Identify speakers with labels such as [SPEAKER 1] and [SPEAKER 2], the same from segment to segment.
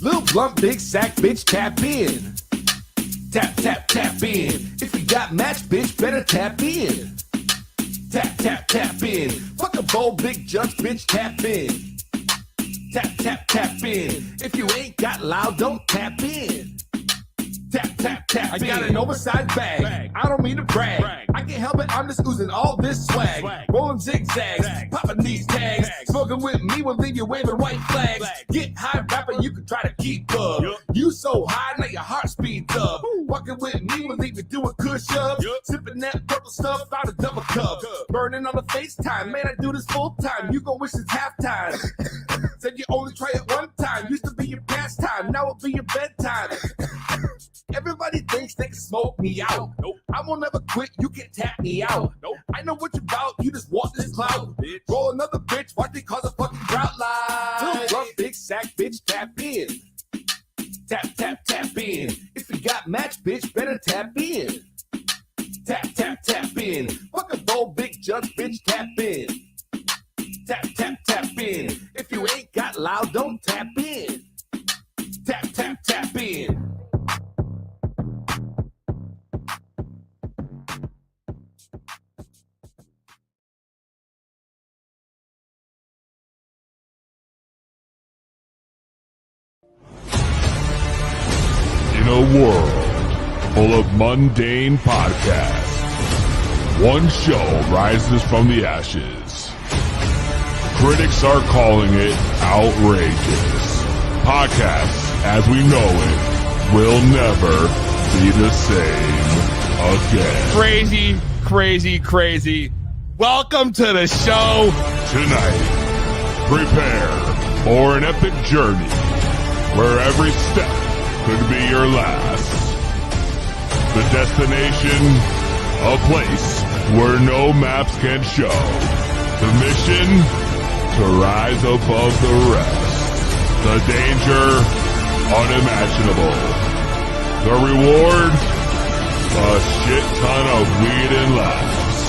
[SPEAKER 1] Little blunt, big sack, bitch, tap in. Tap, tap, tap in. If you got match, bitch, better tap in. Tap, tap, tap in. Fuck a bowl, big junk, bitch, tap in. Tap, tap, tap in. If you ain't got loud, don't tap in. Tap, tap, tap in. I got an oversized bag. I don't mean to brag. I can't help it, I'm just oozing all this swag. Rolling zigzags, popping these tags. Smoking with me will leave you waving white flags. Get high, rapper, you can try to keep up. You so high, now your heart speeds up. Walking with me will leave you doing push-ups. Sipping that purple stuff out of double cup. Burning on the FaceTime, man, I do this full time. You gon' wish it's halftime. Said you only try it one time. Used to be your pastime, now it'll be your bedtime. Everybody thinks they can smoke me out. Nope. I won't never quit, you can tap me out. Nope. I know what you're about, you just want this clout. Bitch. Roll another bitch, watch me cause a fucking drought line. Little drunk, big sack, bitch, tap in. Tap, tap, tap in. If you got match, bitch, better tap in. Tap, tap, tap in. Fuck a bowl, big junk, bitch, tap in. Tap, tap, tap in. If you ain't got loud, don't tap in. Tap, tap, tap in.
[SPEAKER 2] In a world full of mundane podcasts, one show rises from the ashes. Critics are calling it outrageous. Podcasts, as we know it, will never be the same again.
[SPEAKER 3] Crazy, crazy, crazy. Welcome to the show.
[SPEAKER 2] Tonight, prepare for an epic journey where every step could be your last. The destination, a place where no maps can show. The mission, to rise above the rest. The danger, unimaginable. The reward, a shit ton of weed and laughs.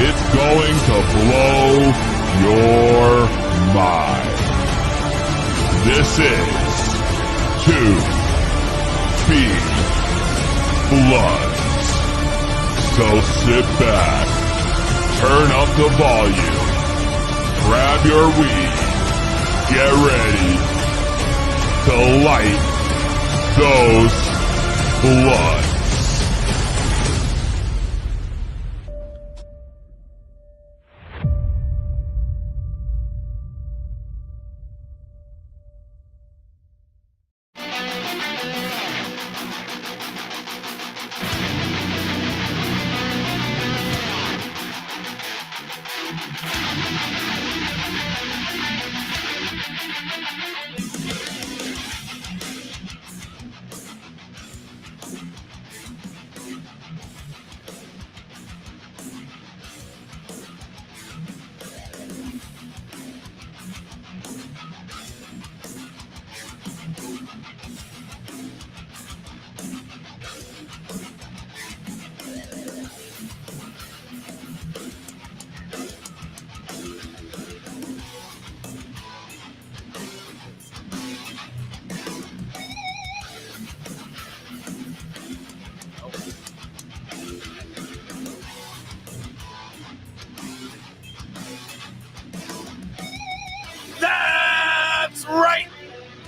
[SPEAKER 2] It's going to blow your mind. This is To Be Blunts. So sit back, turn up the volume, grab your weed, get ready to light those blunts.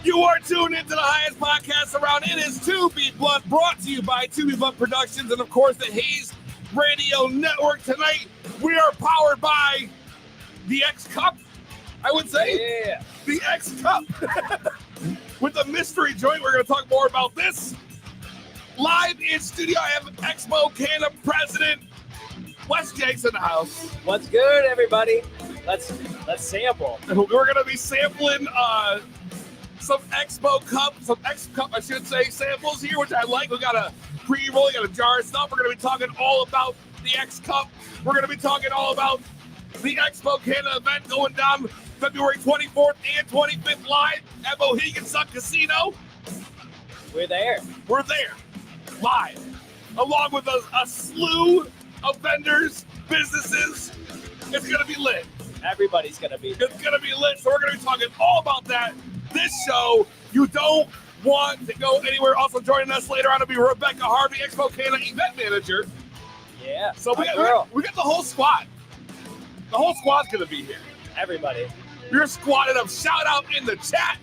[SPEAKER 3] You are tuned into the highest podcast around. It is To Be Blunt, brought to you by To Be Blunt Productions and, of course, the Haze Radio Network. Tonight, we are powered by the X Cup, I would say.
[SPEAKER 4] Yeah.
[SPEAKER 3] The X Cup. With the mystery joint, we're going to talk more about this. Live in studio, I have XpoCanna president Wes Jenks in the house.
[SPEAKER 4] What's good, everybody? Let's sample.
[SPEAKER 3] We're going to be sampling some X Cup, I should say, samples here, which I like. We got a pre-roll, we got a jar of stuff. We're going to be talking all about the X Cup. We're going to be talking all about the XpoCanna event going down February 24th and 25th live at Mohegan Sun Casino.
[SPEAKER 4] We're there.
[SPEAKER 3] We're there, live, along with a slew of vendors, businesses. It's going to be lit.
[SPEAKER 4] Everybody's going to be there.
[SPEAKER 3] It's going to be lit, so we're going to be talking all about that. This show You don't want to go anywhere. Also joining us later on will be Rebecca Harvey, XpoCanna event manager.
[SPEAKER 4] Yeah.
[SPEAKER 3] So we got the whole squad. The whole squad's going to be here.
[SPEAKER 4] Everybody.
[SPEAKER 3] You're squatted up. Shout out in the chat.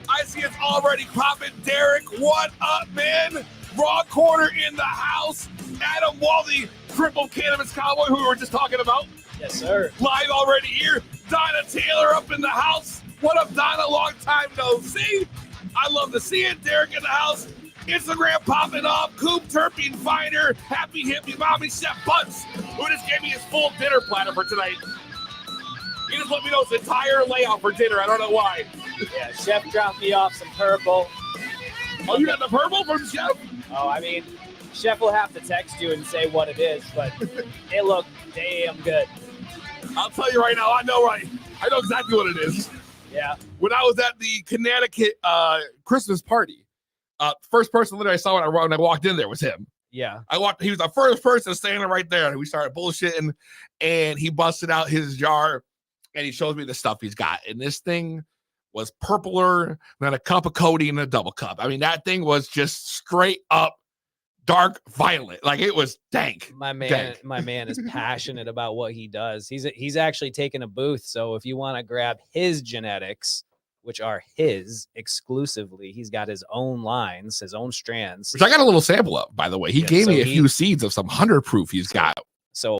[SPEAKER 3] I see it's already popping. Derek, what up, man? Raw Corner in the house. Adam Wally, crippled cannabis cowboy, who we were just talking about.
[SPEAKER 4] Yes, sir.
[SPEAKER 3] Live already here. Donna Taylor up in the house. What up, Donna? Long time no see. I love to see it. Derek in the house. Instagram popping off. Coop Terpene Finder. Happy Hippie Mommy Chef Butts, who just gave me his full dinner platter for tonight. He just let me know his entire layout for dinner. I don't know why.
[SPEAKER 4] Yeah, Chef dropped me off some purple.
[SPEAKER 3] Oh, you got the purple from Chef?
[SPEAKER 4] Oh, I mean, Chef will have to text you and say what it is, but it looked damn good.
[SPEAKER 3] I'll tell you right now, I know exactly what it is.
[SPEAKER 4] Yeah.
[SPEAKER 3] When I was at the Connecticut Christmas party, first person literally I saw when I walked in there was him.
[SPEAKER 4] Yeah.
[SPEAKER 3] He was the first person standing right there, and we started bullshitting, and he busted out his jar, and he shows me the stuff he's got. And this thing was purpler than a cup of Cody and a double cup. I mean, that thing was just straight up dark violet. Like, it was dank.
[SPEAKER 4] My man is passionate about what he does. He's actually taken a booth. So if you want to grab his genetics, which are his exclusively, he's got his own lines, his own strands.
[SPEAKER 3] Which I got a little sample of, by the way. He gave me a few seeds of some 100 proof he's got.
[SPEAKER 4] So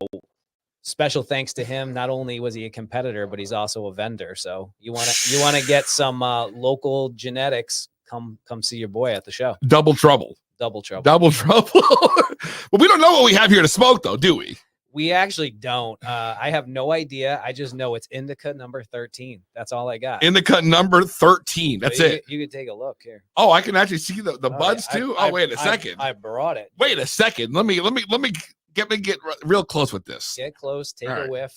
[SPEAKER 4] special thanks to him. Not only was he a competitor, but he's also a vendor. So you want to get some local genetics, come see your boy at the show.
[SPEAKER 3] Double trouble.
[SPEAKER 4] But we
[SPEAKER 3] don't know what we have here to smoke, though, do we?
[SPEAKER 4] We actually don't. I have no idea. I just know it's indica number 13. That's all I got.
[SPEAKER 3] Indica number 13. That's it.
[SPEAKER 4] You can take a look here.
[SPEAKER 3] Oh, I can actually see the buds too. Wait a second.
[SPEAKER 4] I brought it.
[SPEAKER 3] Wait a second. Let me get real close with this.
[SPEAKER 4] Get close. Take a whiff.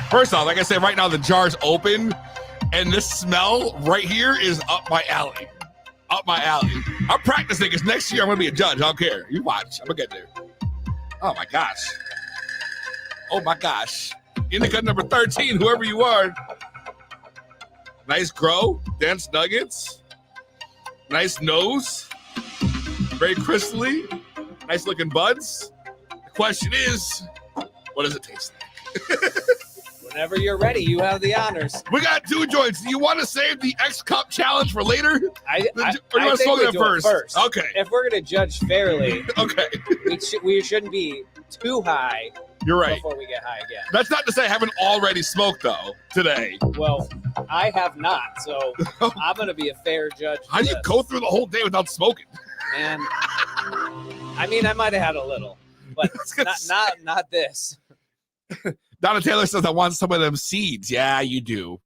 [SPEAKER 3] First off, like I said, right now the jar's open, and this smell right here is up my alley. Up my alley. I'm practicing because next year I'm gonna be a judge. I don't care. You watch. I'm gonna get there. Oh my gosh. Oh my gosh. Indica number 13, whoever you are. Nice grow, dense nuggets. Nice nose. Very crystally. Nice looking buds. The question is, what does it taste like?
[SPEAKER 4] Whenever you're ready, you have the honors.
[SPEAKER 3] We got 2 joints. Do you want to save the X Cup challenge for later?
[SPEAKER 4] Or do you want
[SPEAKER 3] to smoke it first? Okay.
[SPEAKER 4] If we're going to judge fairly,
[SPEAKER 3] okay.
[SPEAKER 4] we shouldn't be too high.
[SPEAKER 3] You're right.
[SPEAKER 4] Before we get high again.
[SPEAKER 3] That's not to say I haven't already smoked, though, today.
[SPEAKER 4] Well, I have not, so I'm going to be a fair judge.
[SPEAKER 3] How do you go through the whole day without smoking?
[SPEAKER 4] Man, I mean, I might have had a little, but not this.
[SPEAKER 3] Donna Taylor says, I want some of them seeds. Yeah, you do.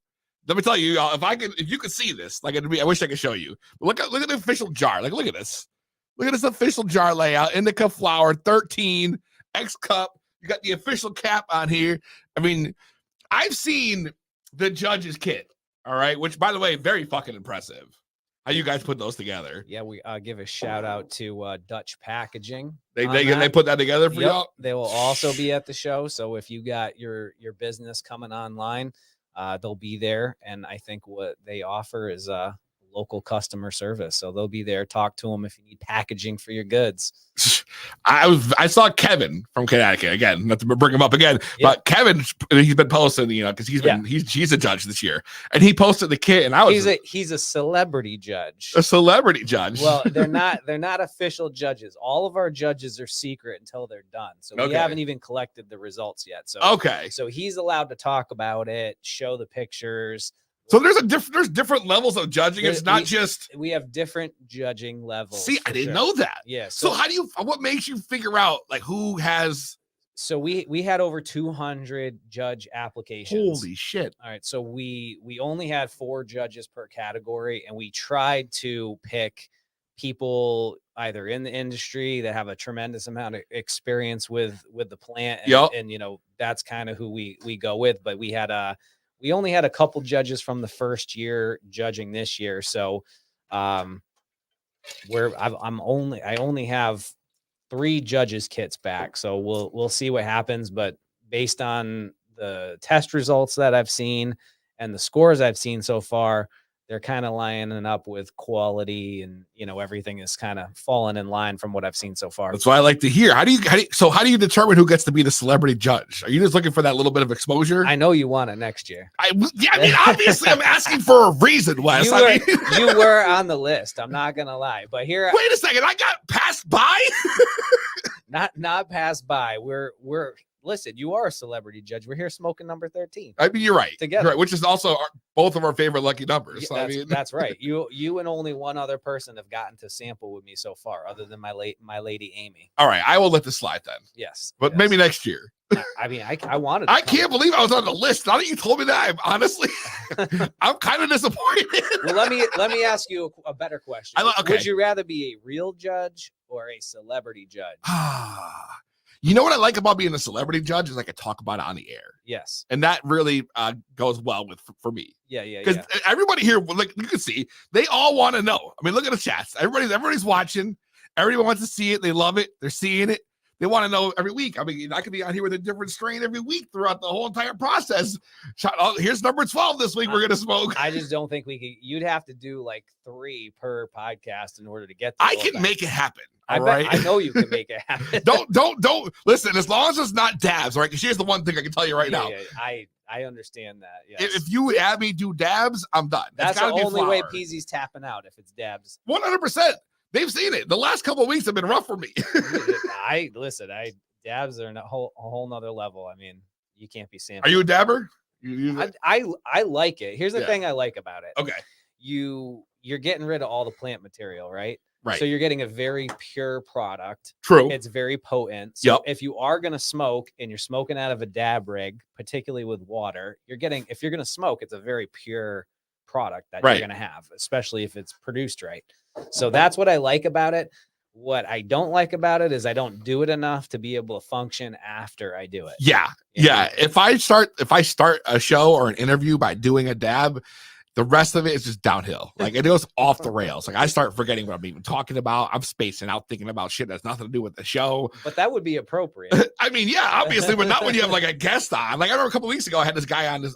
[SPEAKER 3] Let me tell you, if you could see this, like I wish I could show you. But look at the official jar. Like, look at this. Look at this official jar layout. Indica flower, 13, X cup. You got the official cap on here. I mean, I've seen the judge's kit. All right, which, by the way, very fucking impressive. How you guys put those together?
[SPEAKER 4] Yeah, we give a shout out to Dutch Packaging.
[SPEAKER 3] They put that together for y'all.
[SPEAKER 4] They will also be at the show. So if you got your business coming online, they'll be there. And I think what they offer is local customer service. So they'll be there. Talk to them if you need packaging for your goods.
[SPEAKER 3] I saw Kevin from Connecticut again, not to bring him up again, but Kevin, he's been posting, because he's a judge this year, and he posted the kit, and
[SPEAKER 4] he's a celebrity judge.
[SPEAKER 3] A celebrity judge.
[SPEAKER 4] Well, they're not official judges. All of our judges are secret until they're done. So we haven't even collected the results yet. So so he's allowed to talk about it, show the pictures.
[SPEAKER 3] So there's different levels of judging. It's not
[SPEAKER 4] we have different judging levels.
[SPEAKER 3] See, I didn't know that.
[SPEAKER 4] Yeah.
[SPEAKER 3] So what makes you figure out like who has?
[SPEAKER 4] So we had over 200 judge applications.
[SPEAKER 3] Holy shit.
[SPEAKER 4] All right. So we only had 4 judges per category, and we tried to pick people either in the industry that have a tremendous amount of experience with the plant. And that's kind of who we go with. But we only had a couple judges from the first year judging this year. So I only have 3 judges kits back. So we'll see what happens, but based on the test results that I've seen and the scores I've seen so far, they're kind of lining up with quality, and everything is kind of falling in line from what I've seen so far.
[SPEAKER 3] That's what I like to hear. How do you determine who gets to be the celebrity judge? Are you just looking for that little bit of exposure?
[SPEAKER 4] I know you want it next year.
[SPEAKER 3] I mean, obviously, I'm asking for a reason, Wes.
[SPEAKER 4] You were on the list. I'm not gonna lie, but here.
[SPEAKER 3] Wait a second, I got passed by.
[SPEAKER 4] not passed by. We're. Listen, you are a celebrity judge. We're here smoking number 13.
[SPEAKER 3] I mean, you're right.
[SPEAKER 4] Together.
[SPEAKER 3] You're right, which is also both of our favorite lucky numbers. So,
[SPEAKER 4] that's right. You and only one other person have gotten to sample with me so far, other than my lady Amy.
[SPEAKER 3] All right, I will let this slide then.
[SPEAKER 4] Yes,
[SPEAKER 3] but maybe next year.
[SPEAKER 4] I mean, I wanted.
[SPEAKER 3] I can't believe I was on the list. Now that you told me that, I'm kind of disappointed.
[SPEAKER 4] Well, let me ask you a better question.
[SPEAKER 3] Okay.
[SPEAKER 4] Would you rather be a real judge or a celebrity judge?
[SPEAKER 3] You know what I like about being a celebrity judge is I can talk about it on the air.
[SPEAKER 4] Yes.
[SPEAKER 3] And that really goes well for me.
[SPEAKER 4] Yeah.
[SPEAKER 3] Because everybody here, like you can see, they all want to know. I mean, look at the chats. Everybody's watching. Everybody wants to see it. They love it. They're seeing it. They want to know every week. I mean, I could be on here with a different strain every week throughout the whole entire process. Here's number 12 this week. We're going to smoke.
[SPEAKER 4] I just don't think we could. You'd have to do like 3 per podcast in order to get.
[SPEAKER 3] I can make it happen.
[SPEAKER 4] I know you can make it happen.
[SPEAKER 3] Don't listen. As long as it's not dabs, all right? Because here's the one thing I can tell you right now.
[SPEAKER 4] Yeah, I understand that. Yes.
[SPEAKER 3] If you would have me do dabs, I'm done.
[SPEAKER 4] That's the only way Peasy's tapping out, if it's dabs.
[SPEAKER 3] 100%. They've seen it. The last couple of weeks have been rough for me.
[SPEAKER 4] Dabs are a whole nother level. I mean, you can't be sampling.
[SPEAKER 3] Are you a dabber?
[SPEAKER 4] I like it. Here's the thing I like about it.
[SPEAKER 3] Okay.
[SPEAKER 4] You're getting rid of all the plant material, right?
[SPEAKER 3] Right.
[SPEAKER 4] So you're getting a very pure product.
[SPEAKER 3] True.
[SPEAKER 4] It's very potent. So if you are going to smoke and you're smoking out of a dab rig, particularly with water, if you're going to smoke, it's a very pure product that you're going to have, especially if it's produced right. So that's what I like about it. What I don't like about it is I don't do it enough to be able to function after I do it.
[SPEAKER 3] Yeah. Yeah. If I start a show or an interview by doing a dab, the rest of it is just downhill. Like it goes off the rails. Like I start forgetting what I'm even talking about. I'm spacing out, thinking about shit that's nothing to do with the show.
[SPEAKER 4] But that would be appropriate.
[SPEAKER 3] I mean, yeah, obviously, but not when you have like a guest on. Like I remember a couple of weeks ago, I had this guy on, this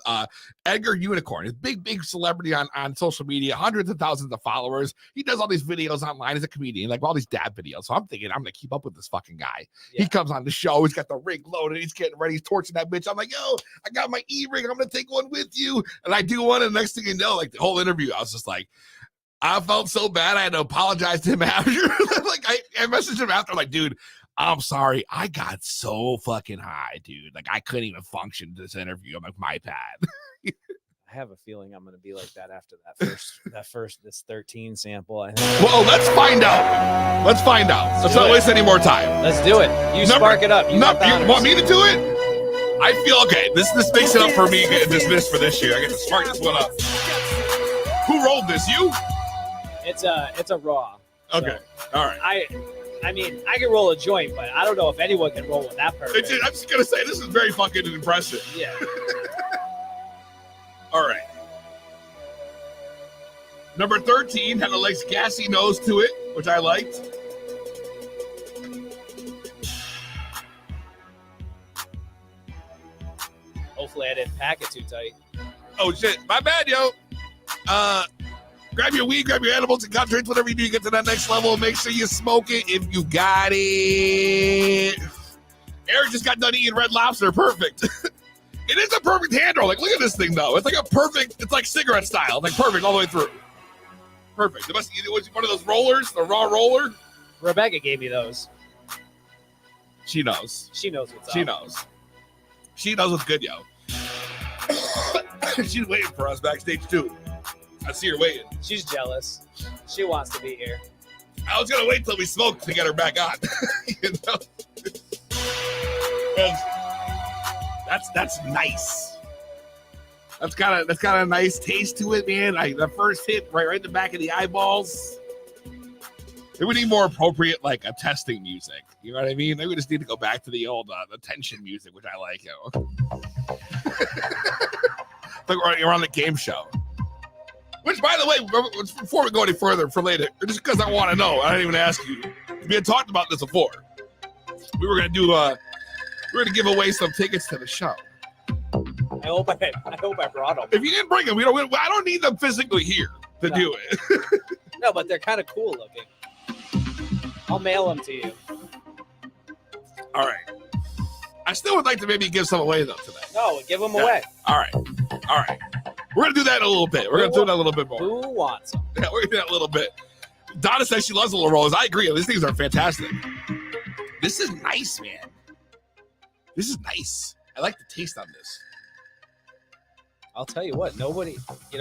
[SPEAKER 3] Edgar Unicorn, his big celebrity on social media, hundreds of thousands of followers. He does all these videos online as a comedian, like all these dab videos. So I'm thinking I'm gonna keep up with this fucking guy. Yeah. He comes on the show, he's got the rig loaded, he's getting ready, he's torching that bitch. I'm like, yo, I got my E-rig, I'm gonna take one with you. And I do one, and the next thing you know, like the whole interview, I was just like, I felt so bad. I had to apologize to him after. Like I messaged him after, like, dude, I'm sorry. I got so fucking high, dude. Like I couldn't even function this interview. I'm like, my bad.
[SPEAKER 4] I have a feeling I'm going to be like that after this 13 sample. I think.
[SPEAKER 3] Well, let's find out. Let's not waste any more time.
[SPEAKER 4] Let's do it. Spark it up. You
[SPEAKER 3] want me to do it? I feel okay. This makes it up for me getting dismissed for this year. I get to spark this one up. Who rolled this? You?
[SPEAKER 4] It's a raw.
[SPEAKER 3] Okay. So, all right.
[SPEAKER 4] I mean, I can roll a joint, but I don't know if anyone can roll with that perfect.
[SPEAKER 3] I'm just gonna say this is very fucking impressive.
[SPEAKER 4] Yeah.
[SPEAKER 3] All right. Number 13 had a nice gassy nose to it, which I liked.
[SPEAKER 4] Hopefully I didn't pack it too tight.
[SPEAKER 3] Oh shit, my bad, yo. Grab your weed, grab your edibles and concentrates, whatever you do to get to that next level. Make sure you smoke it if you got it. Eric just got done eating Red Lobster. Perfect. It is a perfect hand roll. Like, look at this thing, though. It's like it's like cigarette style. Like, perfect all the way through. Perfect. It was one of those rollers, the raw roller.
[SPEAKER 4] Rebecca gave me those.
[SPEAKER 3] She knows.
[SPEAKER 4] She knows what's up.
[SPEAKER 3] She knows. She knows what's good, yo. She's waiting for us backstage, too. I see her waiting.
[SPEAKER 4] She's jealous. She wants to be here.
[SPEAKER 3] I was gonna wait till we smoked to get her back on. You know? That's nice. That's got a nice taste to it, man. Like the first hit right in the back of the eyeballs. Maybe we need more appropriate, like a testing music. You know what I mean? Maybe we just need to go back to the old the tension music, which I like. You know? Like we're on the game show. Which, by the way, before we go any further for later, just because I want to know, I didn't even ask you. We had talked about this before. We were gonna give away some tickets to the show.
[SPEAKER 4] I hope I brought them.
[SPEAKER 3] If you didn't bring them, I don't need them physically here. to do it.
[SPEAKER 4] No, but they're kind of cool looking. I'll mail them to you.
[SPEAKER 3] All right. I still would like to maybe give some away though today.
[SPEAKER 4] No, give them away.
[SPEAKER 3] All right. We're gonna do that in a little bit. We're gonna do that a little bit more.
[SPEAKER 4] Who wants them?
[SPEAKER 3] Yeah, we're gonna do that a little bit. Donna says she loves the little rollers. I agree. These things are fantastic. This is nice, man. This is nice. I like the taste on this.
[SPEAKER 4] I'll tell you what, nobody,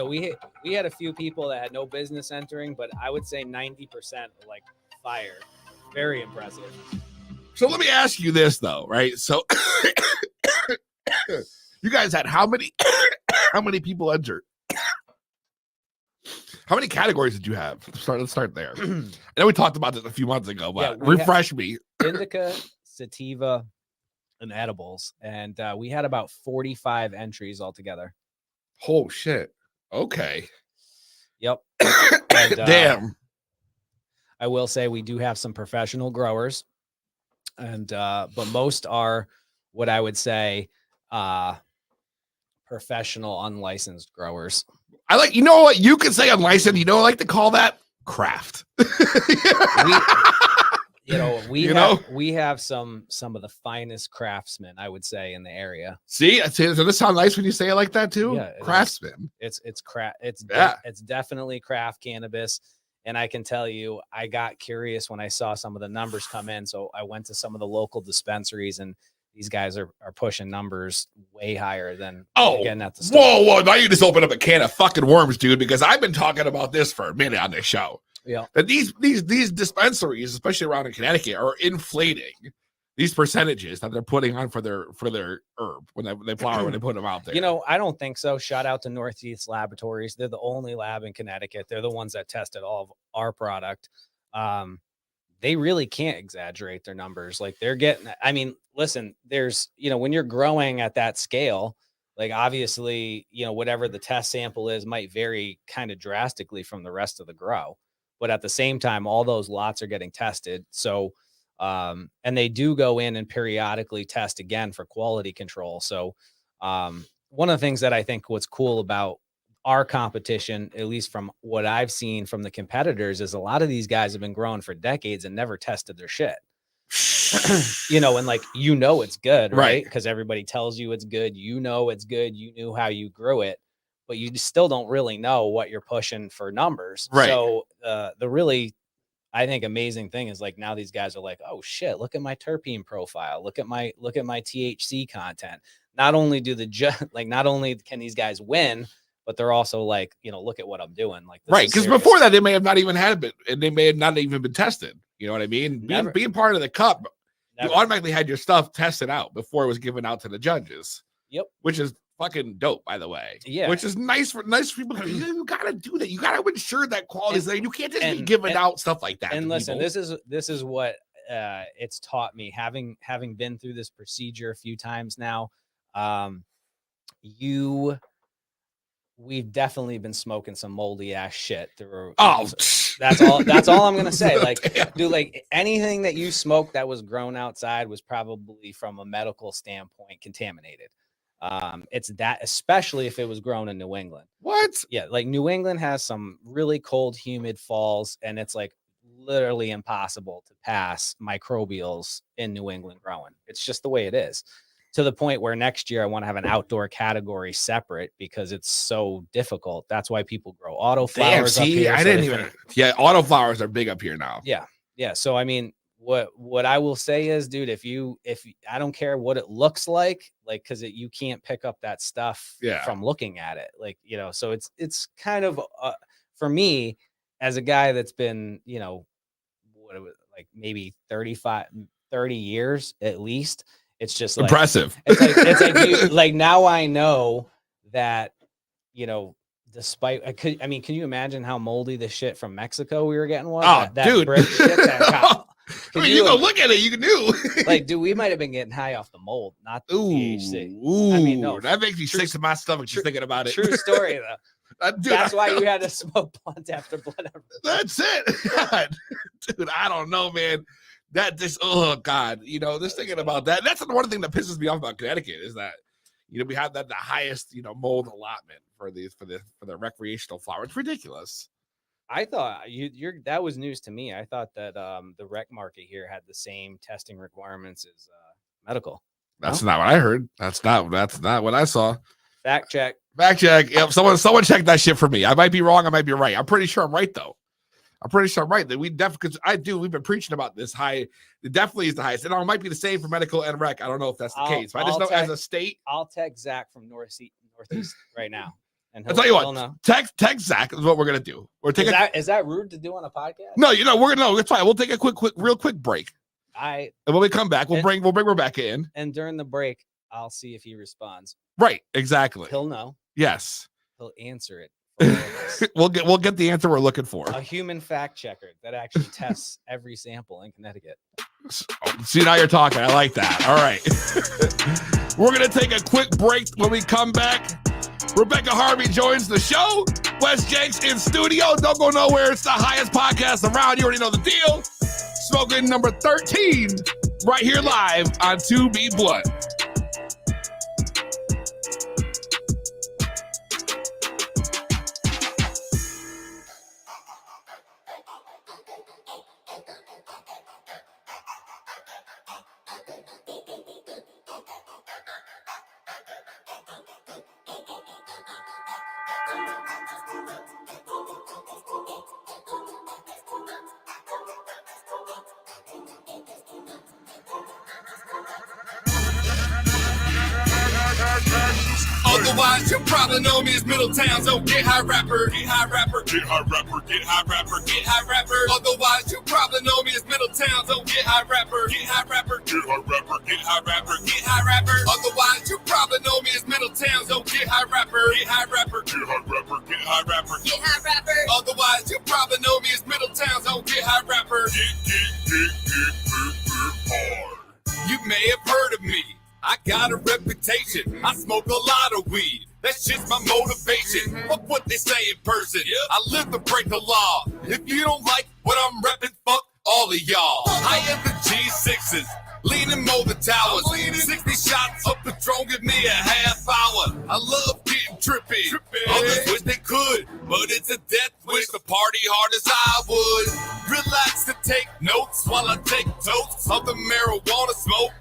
[SPEAKER 4] we had a few people that had no business entering, but I would say 90% were like fire. Very impressive.
[SPEAKER 3] So let me ask you this though, right? So you guys had how many people enter? How many categories did you have? Let's start there. I know we talked about this a few months ago, but refresh me.
[SPEAKER 4] Indica, sativa, and edibles. And we had about 45 entries altogether.
[SPEAKER 3] Oh, shit. Okay.
[SPEAKER 4] Yep. And,
[SPEAKER 3] damn.
[SPEAKER 4] I will say we do have some professional growers. And but most are what I would say professional unlicensed growers.
[SPEAKER 3] I like, you know what you could say unlicensed, you know, I like to call that craft.
[SPEAKER 4] We have some of the finest craftsmen, I would say, in the area.
[SPEAKER 3] See, does this sound nice when you say it like that too?
[SPEAKER 4] Yeah,
[SPEAKER 3] craftsmen.
[SPEAKER 4] It's definitely craft cannabis. And I can tell you, I got curious when I saw some of the numbers come in. So I went to some of the local dispensaries, and these guys are pushing numbers way higher than getting at the store.
[SPEAKER 3] Whoa. Now you just open up a can of fucking worms, dude, because I've been talking about this for a minute on this show.
[SPEAKER 4] Yeah.
[SPEAKER 3] That these dispensaries, especially around in Connecticut, are inflating these percentages that they're putting on for their herb when they flower, when they put them out there.
[SPEAKER 4] You know, I don't think so. Shout out to Northeast Laboratories. They're the only lab in Connecticut. They're the ones that tested all of our product. They really can't exaggerate their numbers. Like they're getting, I mean, listen, there's, when you're growing at that scale, like obviously, whatever the test sample is might vary kind of drastically from the rest of the grow. But at the same time, all those lots are getting tested. So, and they do go in and periodically test again for quality control. So, one of the things that I think what's cool about our competition, at least from what I've seen from the competitors, is a lot of these guys have been growing for decades and never tested their shit. And like, it's good, right? Because everybody tells you it's good. It's good. You knew how you grew it, but you still don't really know what you're pushing for numbers.
[SPEAKER 3] Right.
[SPEAKER 4] So the really, I think, amazing thing is like now these guys are like, oh shit, look at my terpene profile. Look at my THC content. Not only not only can these guys win, but they're also like, look at what I'm doing. Like,
[SPEAKER 3] right. Because before that, they may have not even had it, and they may have not even been tested. You know what I mean? Being part of the cup, you automatically had your stuff tested out before it was given out to the judges.
[SPEAKER 4] Yep.
[SPEAKER 3] Which is fucking dope, by the way.
[SPEAKER 4] Yeah.
[SPEAKER 3] Which is nice for people. You gotta do that. You gotta ensure that quality is there. You can't just be giving out stuff like that.
[SPEAKER 4] And listen, this is what it's taught me, having been through this procedure a few times now. We've definitely been smoking some moldy ass shit through. That's all I'm gonna say. Like, dude, like anything that you smoked that was grown outside was probably, from a medical standpoint, contaminated. It's that, especially if it was grown in New England.
[SPEAKER 3] What?
[SPEAKER 4] Yeah, like New England has some really cold, humid falls, and it's like literally impossible to pass microbials in New England growing. It's just the way it is. To the point where next year I want to have an outdoor category separate because it's so difficult. That's why people grow autoflowers up here.
[SPEAKER 3] I didn't even. Yeah, autoflowers are big up here now.
[SPEAKER 4] Yeah. So I mean, what I will say is, dude, if I don't care what it looks like, because you can't pick up that stuff from looking at it, so it's kind of for me as a guy that's been, maybe 30 years at least. It's just like,
[SPEAKER 3] impressive.
[SPEAKER 4] It's like now I know that, despite can you imagine how moldy the shit from Mexico we were getting was?
[SPEAKER 3] Oh,
[SPEAKER 4] that
[SPEAKER 3] dude.
[SPEAKER 4] brick shit that
[SPEAKER 3] you go look at it, you can do.
[SPEAKER 4] Dude, we might have been getting high off the mold, not the THC.
[SPEAKER 3] I mean, no, that makes me sick to my stomach just thinking about it.
[SPEAKER 4] True story though.
[SPEAKER 3] Dude,
[SPEAKER 4] that's why you had to smoke blunt after blunt.
[SPEAKER 3] That's it. God. Dude, I don't know, man. That just, oh God, just thinking about that. That's one thing that pisses me off about Connecticut is that, we have the highest, mold allotment for the recreational flower. It's ridiculous.
[SPEAKER 4] I thought that was news to me. I thought that the rec market here had the same testing requirements as medical.
[SPEAKER 3] That's not what I heard. That's not what I saw.
[SPEAKER 4] Fact check.
[SPEAKER 3] Yep. Someone check that shit for me. I might be wrong. I might be right. I'm pretty sure I'm right though. I'm pretty sure I'm right that we definitely, because we've been preaching about this high. It definitely is the highest. And it might be the same for medical and rec. I don't know if that's the case. But I just know as a state.
[SPEAKER 4] I'll text Zach from Northeast right now. And
[SPEAKER 3] I'll tell you what, text Zach is what we're going to do.
[SPEAKER 4] Is that rude to do on a podcast?
[SPEAKER 3] No, we're going to, it's fine. We'll take a real quick break. And when we come back, we'll bring Rebecca in.
[SPEAKER 4] And during the break, I'll see if he responds.
[SPEAKER 3] Right. Exactly.
[SPEAKER 4] He'll know.
[SPEAKER 3] Yes.
[SPEAKER 4] He'll answer it.
[SPEAKER 3] We'll get the answer we're looking for.
[SPEAKER 4] A human fact checker that actually tests every sample in Connecticut.
[SPEAKER 3] See, now you're talking. I like that. All right. We're going to take a quick break. When we come back, Rebecca Harvey joins the show. Wes Jenks in studio. Don't go nowhere. It's the highest podcast around. You already know the deal. Smokin number 13 right here live on 2B Blunt. Otherwise, you probably know me as Middletown's own Get High Rapper. Get High Rapper. Get High Rapper. Get High Rapper. Get High Rapper. Otherwise, you probably know me as Middletown's own Get High Rapper. Get High Rapper. Get High Rapper. Get High Rapper. Get High Rapper. Otherwise, you probably know me as Middletown's own Get High Rapper. Get High Rapper. Get High Rapper. Get High Rapper. Get High Rapper. Otherwise, you probably know me as Middletown's own Get High Rapper. Get hard. You may have heard of me. I got a reputation. I smoke a lot of weed. That's just my motivation. Fuck what they say in person. I live to break the law. If you don't like what I'm repping, fuck all of y'all. I am the G6s. Leaning over towers. 60 shots of Patron, give me a half hour. I love getting trippy. Others wish they could, but it's a death wish to party hard as I would. Relax to take notes while I take totes of the marijuana smoke.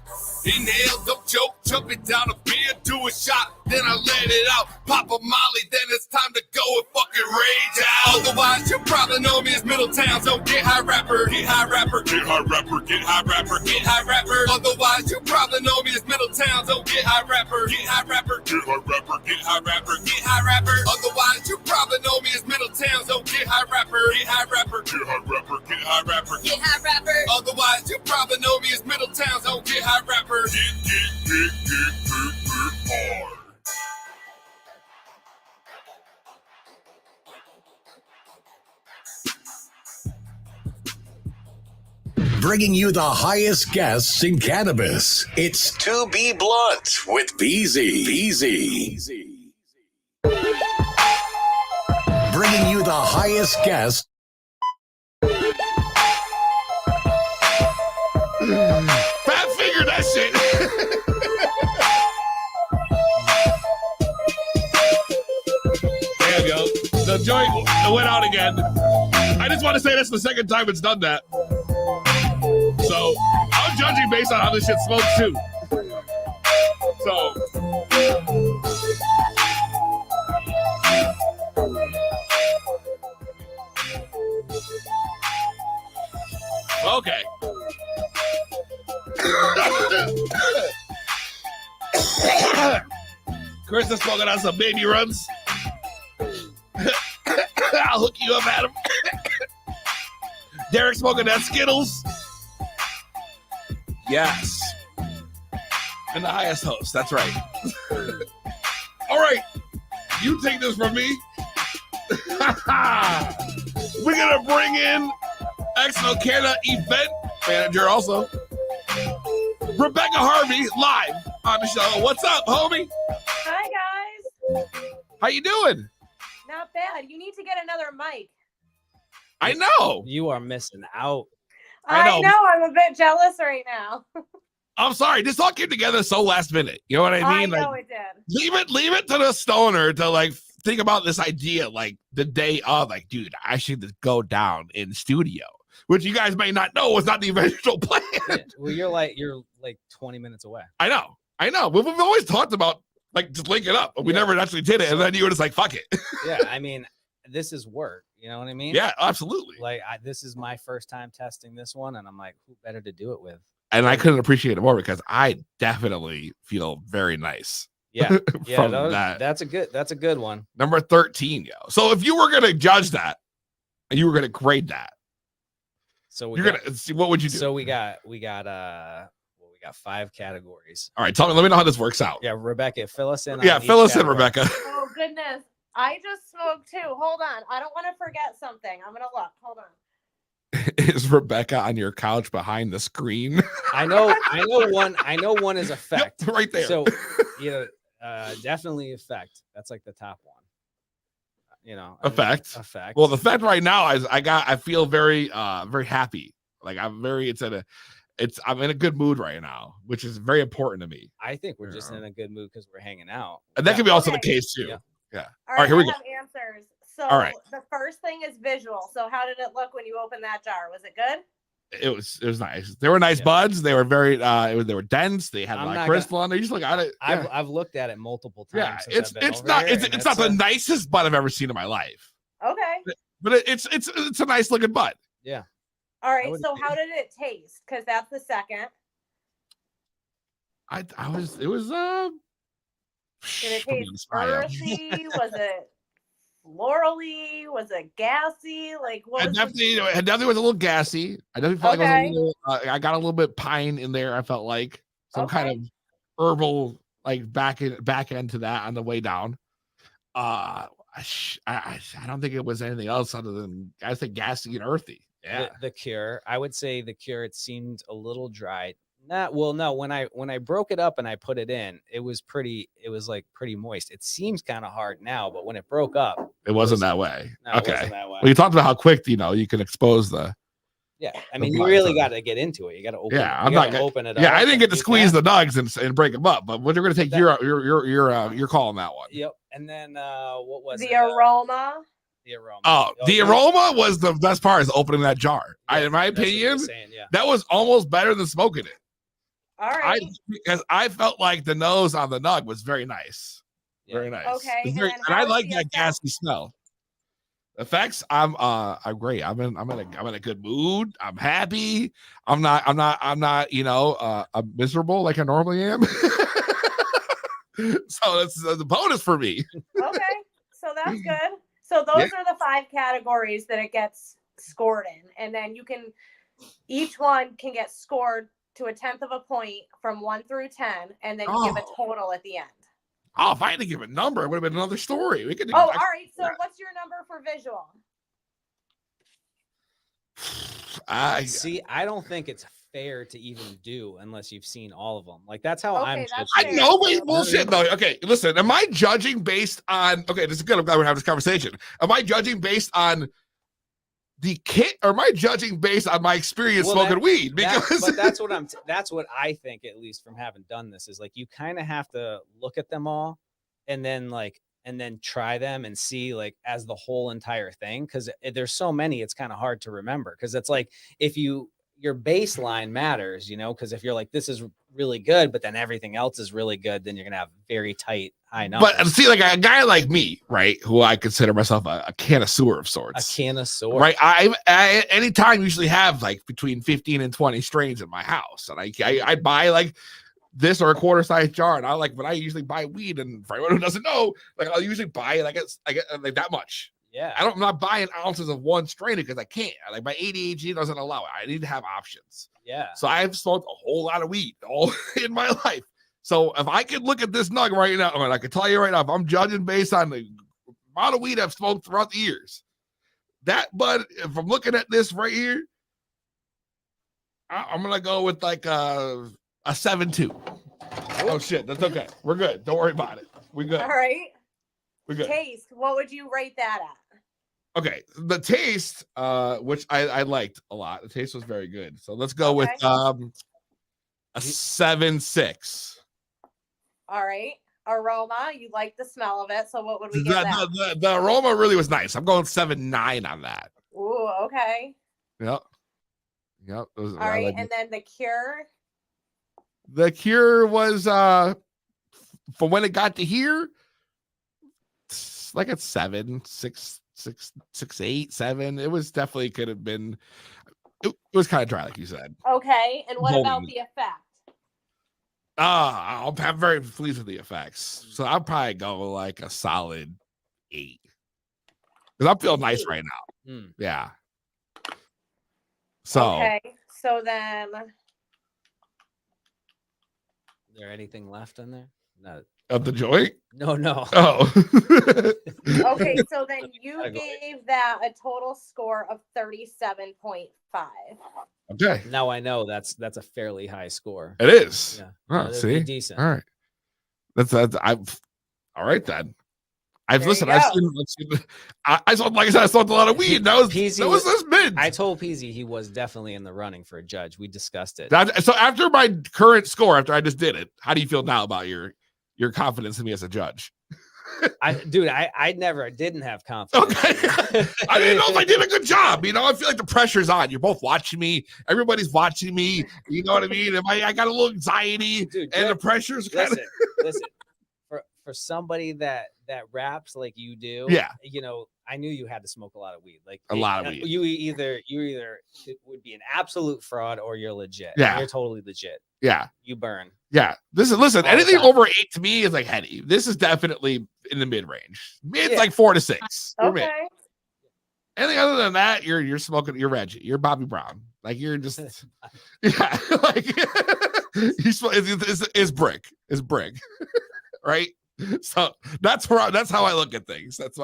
[SPEAKER 3] Inhale, don't choke, chump it down a beer, do a shot, then I let it out. Pop a molly, then it's time to go and fucking rage out. Otherwise, you probably know me as Middletown's own Get High Rapper. Get High Rapper. Get High Rapper. Get High Rapper. Get High Rapper. Otherwise, you probably know me as Middletown's own Get High Rapper. Get High Rapper. Get High Rapper. Get High Rapper. Get High Rapper. Otherwise, you probably know me as Middletown's own Get High Rapper. Get High Rapper. Get High Rapper. Get High Rapper. Get High Rapper. Otherwise, you probably know me as Middletown's own Get High Rapper. Get hard.
[SPEAKER 5] Bringing you the highest guests in cannabis. It's 2B Blunt with BZ. Bringing you the highest guests.
[SPEAKER 3] Fat finger that shit. There you go. The joint went out again. I just want to say that's the second time it's done that. So I'm judging based on how this shit smokes too. So okay. Chris is smoking on some baby runs. I'll hook you up, Adam. Derek smoking that Skittles. Yes. And the highest host. That's right. All right. You take this from me. We're going to bring in XpoCanna event manager also. Rebecca Harvey live on the show. What's up, homie?
[SPEAKER 6] Hi, guys.
[SPEAKER 3] How you doing?
[SPEAKER 6] Not bad. You need to get another mic.
[SPEAKER 3] I know.
[SPEAKER 4] You are missing out.
[SPEAKER 6] I know. I'm a bit jealous right now.
[SPEAKER 3] I'm sorry. This all came together so last minute. You know what I mean?
[SPEAKER 6] I know
[SPEAKER 3] Like,
[SPEAKER 6] it did.
[SPEAKER 3] leave it to the stoner to like think about this idea like the day of, like, dude, I should go down in studio, which you guys may not know was not the original plan.
[SPEAKER 4] Yeah, well, you're like 20 minutes away.
[SPEAKER 3] I know. But we've always talked about like just link it up, but we never actually did it. And then you were just like, fuck it.
[SPEAKER 4] Yeah, I mean, this is work. You know what I mean?
[SPEAKER 3] Yeah, absolutely.
[SPEAKER 4] Like this is my first time testing this one, and I'm like, who better to do it with?
[SPEAKER 3] And I couldn't appreciate it more because I definitely feel very nice.
[SPEAKER 4] Yeah,
[SPEAKER 3] from
[SPEAKER 4] yeah, that's a good one.
[SPEAKER 3] Number 13, yo. So if you were gonna judge that and you were gonna grade that,
[SPEAKER 4] so
[SPEAKER 3] you're gonna see, what would you do?
[SPEAKER 4] So we got 5 categories.
[SPEAKER 3] All right, let me know how this works out.
[SPEAKER 4] Yeah, Rebecca, fill us in.
[SPEAKER 3] Yeah, fill us in, Rebecca.
[SPEAKER 6] Oh goodness, I just smoked too. Hold on, I don't want to forget something. I'm gonna look. Hold on.
[SPEAKER 3] Is Rebecca on your couch behind the screen?
[SPEAKER 4] I know one is effect.
[SPEAKER 3] Yep, right there.
[SPEAKER 4] So definitely effect. That's like the top one.
[SPEAKER 3] Effect.
[SPEAKER 4] Effect.
[SPEAKER 3] Well, the effect right now is I feel very very happy. Like I'm in a good mood right now, which is very important to me.
[SPEAKER 4] I think we're just in a good mood because we're hanging out.
[SPEAKER 3] And that could be also the case too. Yeah.
[SPEAKER 6] All right,
[SPEAKER 3] here we go.
[SPEAKER 6] I have answers. So
[SPEAKER 3] All right.
[SPEAKER 6] the first thing is visual. So how did it look when you opened that jar? Was it good?
[SPEAKER 3] It was nice. They were nice buds. They were very they were dense. They had like crystal on there. You just look at it. Yeah.
[SPEAKER 4] I've looked at it multiple times.
[SPEAKER 3] Yeah, it's not the nicest bud I've ever seen in my life.
[SPEAKER 6] Okay.
[SPEAKER 3] But it's a nice looking bud.
[SPEAKER 4] Yeah.
[SPEAKER 6] All right. So how did it taste? Because that's the second.
[SPEAKER 3] It was
[SPEAKER 6] Did it taste earthy? Was it florally? Was it gassy? Like what?
[SPEAKER 3] It definitely was a little gassy. I definitely felt like it was a little. I got a little bit pine in there. I felt like some kind of herbal like back end to that on the way down. I don't think it was anything else other than I think gassy and earthy. Yeah.
[SPEAKER 4] The cure. I would say the cure. It seemed a little dry. No. When I broke it up and I put it in, it was like pretty moist. It seems kind of hard now, but when it broke up,
[SPEAKER 3] it wasn't that way.
[SPEAKER 4] No,
[SPEAKER 3] okay.
[SPEAKER 4] It wasn't that way.
[SPEAKER 3] Well, you talked about how quick you can expose the.
[SPEAKER 4] Yeah, I mean, you really got to get into it. You got to open.
[SPEAKER 3] Yeah,
[SPEAKER 4] I'm not gonna open it.
[SPEAKER 3] Yeah, I didn't get to squeeze the nugs and break them up, but we're gonna take you're calling that one.
[SPEAKER 4] Yep. And then what was
[SPEAKER 6] the aroma?
[SPEAKER 4] The aroma.
[SPEAKER 3] Oh, the aroma was the best part. Is opening that jar.
[SPEAKER 4] Yeah,
[SPEAKER 3] in my opinion,
[SPEAKER 4] yeah.
[SPEAKER 3] That was almost better than smoking it.
[SPEAKER 6] All right.
[SPEAKER 3] Because I felt like the nose on the nug was very nice. Yeah. Very nice.
[SPEAKER 6] Okay.
[SPEAKER 3] And I like that gassy smell. Effects, I'm great. I'm in a good mood. I'm happy. I'm not, I'm miserable like I normally am. So that's the bonus for me.
[SPEAKER 6] Okay. So that's good. So those are the 5 categories that it gets scored in. And then each one can get scored to 1/10 of a point from 1 through 10. And then you give a total at the end.
[SPEAKER 3] Oh, if I had to give a number, it would have been another story. We could.
[SPEAKER 6] All right. So what's your number for visual?
[SPEAKER 4] I don't think it's fair to even do unless you've seen all of them. Like that's how I'm.
[SPEAKER 3] I know, but bullshit though. Okay, listen. Am I judging based on? Okay, this is good. I'm glad we're having this conversation. Am I judging based on the kit, or am I judging based on my experience smoking weed? Because
[SPEAKER 4] that's what I think, at least from having done this, is like you kind of have to look at them all, and then try them and see like as the whole entire thing, because there's so many, it's kind of hard to remember. Because it's like if your baseline matters, because if you're like, this is really good, but then everything else is really good, then you're gonna have very tight high numbers.
[SPEAKER 3] But see, like a guy like me, right, who I consider myself a connoisseur of sorts.
[SPEAKER 4] A connoisseur,
[SPEAKER 3] right? I anytime usually have like between 15 and 20 strains in my house, and I buy like this or a quarter size jar, and I usually buy weed, and for anyone who doesn't know, like I'll usually buy I get like that much.
[SPEAKER 4] Yeah,
[SPEAKER 3] I'm not buying ounces of one strain because I can't. Like my ADHD doesn't allow it. I need to have options.
[SPEAKER 4] Yeah.
[SPEAKER 3] So I've smoked a whole lot of weed all in my life. So if I could look at this nug right now, I can tell you right now, if I'm judging based on the amount of weed I've smoked throughout the years, that bud, if I'm looking at this right here, I'm gonna go with like a 7.2. Oh shit, that's okay. We're good. Don't worry about it. We're good.
[SPEAKER 6] All right.
[SPEAKER 3] We're good.
[SPEAKER 6] Taste. What would you rate that at?
[SPEAKER 3] Okay, the taste, which I liked a lot. The taste was very good. So let's go with A 7.6.
[SPEAKER 6] All right. Aroma, you like the smell of it. So what would we give that?
[SPEAKER 3] The aroma really was nice. I'm going 7.9 on that.
[SPEAKER 6] Ooh, okay.
[SPEAKER 3] Yep.
[SPEAKER 6] All right. And then the cure.
[SPEAKER 3] The cure was from when it got to here, like at 7, 6, 6, 6, 8, 7. It was definitely could have been. It was kind of dry, like you said.
[SPEAKER 6] Okay. And what about the effect?
[SPEAKER 3] I'm very pleased with the effects. So I'll probably go like a solid 8. Because I'm feeling nice right now. Yeah. So
[SPEAKER 6] okay. So then
[SPEAKER 4] Is there anything left in there? No.
[SPEAKER 3] of the joint?
[SPEAKER 4] No.
[SPEAKER 3] Oh.
[SPEAKER 6] okay, so then you gave that a total score of 37.5.
[SPEAKER 3] Okay.
[SPEAKER 4] Now I know that's a fairly high score.
[SPEAKER 3] It is.
[SPEAKER 4] Yeah.
[SPEAKER 3] Oh, see?
[SPEAKER 4] Decent.
[SPEAKER 3] All right. That's all right then. I've
[SPEAKER 6] There
[SPEAKER 3] listened.
[SPEAKER 6] you
[SPEAKER 3] I've
[SPEAKER 6] go.
[SPEAKER 3] seen. I saw, like I said, I smoked a lot of weed. That was this mid.
[SPEAKER 4] I told Peasy he was definitely in the running for a judge. We discussed it.
[SPEAKER 3] So after my current score, after I just did it, how do you feel now about your confidence in me as a judge?
[SPEAKER 4] I didn't have confidence.
[SPEAKER 3] Okay. I didn't know if I did a good job. You know, I feel like the pressure's on. You're both watching me. Everybody's watching me. You know what I mean? I got a little anxiety,
[SPEAKER 4] dude,
[SPEAKER 3] and the pressure's kind of.
[SPEAKER 4] Listen. For somebody that raps like you do,
[SPEAKER 3] yeah,
[SPEAKER 4] you know, I knew you had to smoke a lot of weed. Like
[SPEAKER 3] a lot of weed.
[SPEAKER 4] You either would be an absolute fraud or you're legit.
[SPEAKER 3] Yeah,
[SPEAKER 4] you're totally legit.
[SPEAKER 3] Yeah,
[SPEAKER 4] you burn.
[SPEAKER 3] Yeah, listen. Anything over 8 to me is like heady. This is definitely in the mid range. It's like 4 to 6.
[SPEAKER 6] Okay.
[SPEAKER 3] Anything other than that, you're smoking. You're Reggie. You're Bobby Brown. Like you're just yeah. Like is brick. Is brick. Right. So that's how I look at things. That's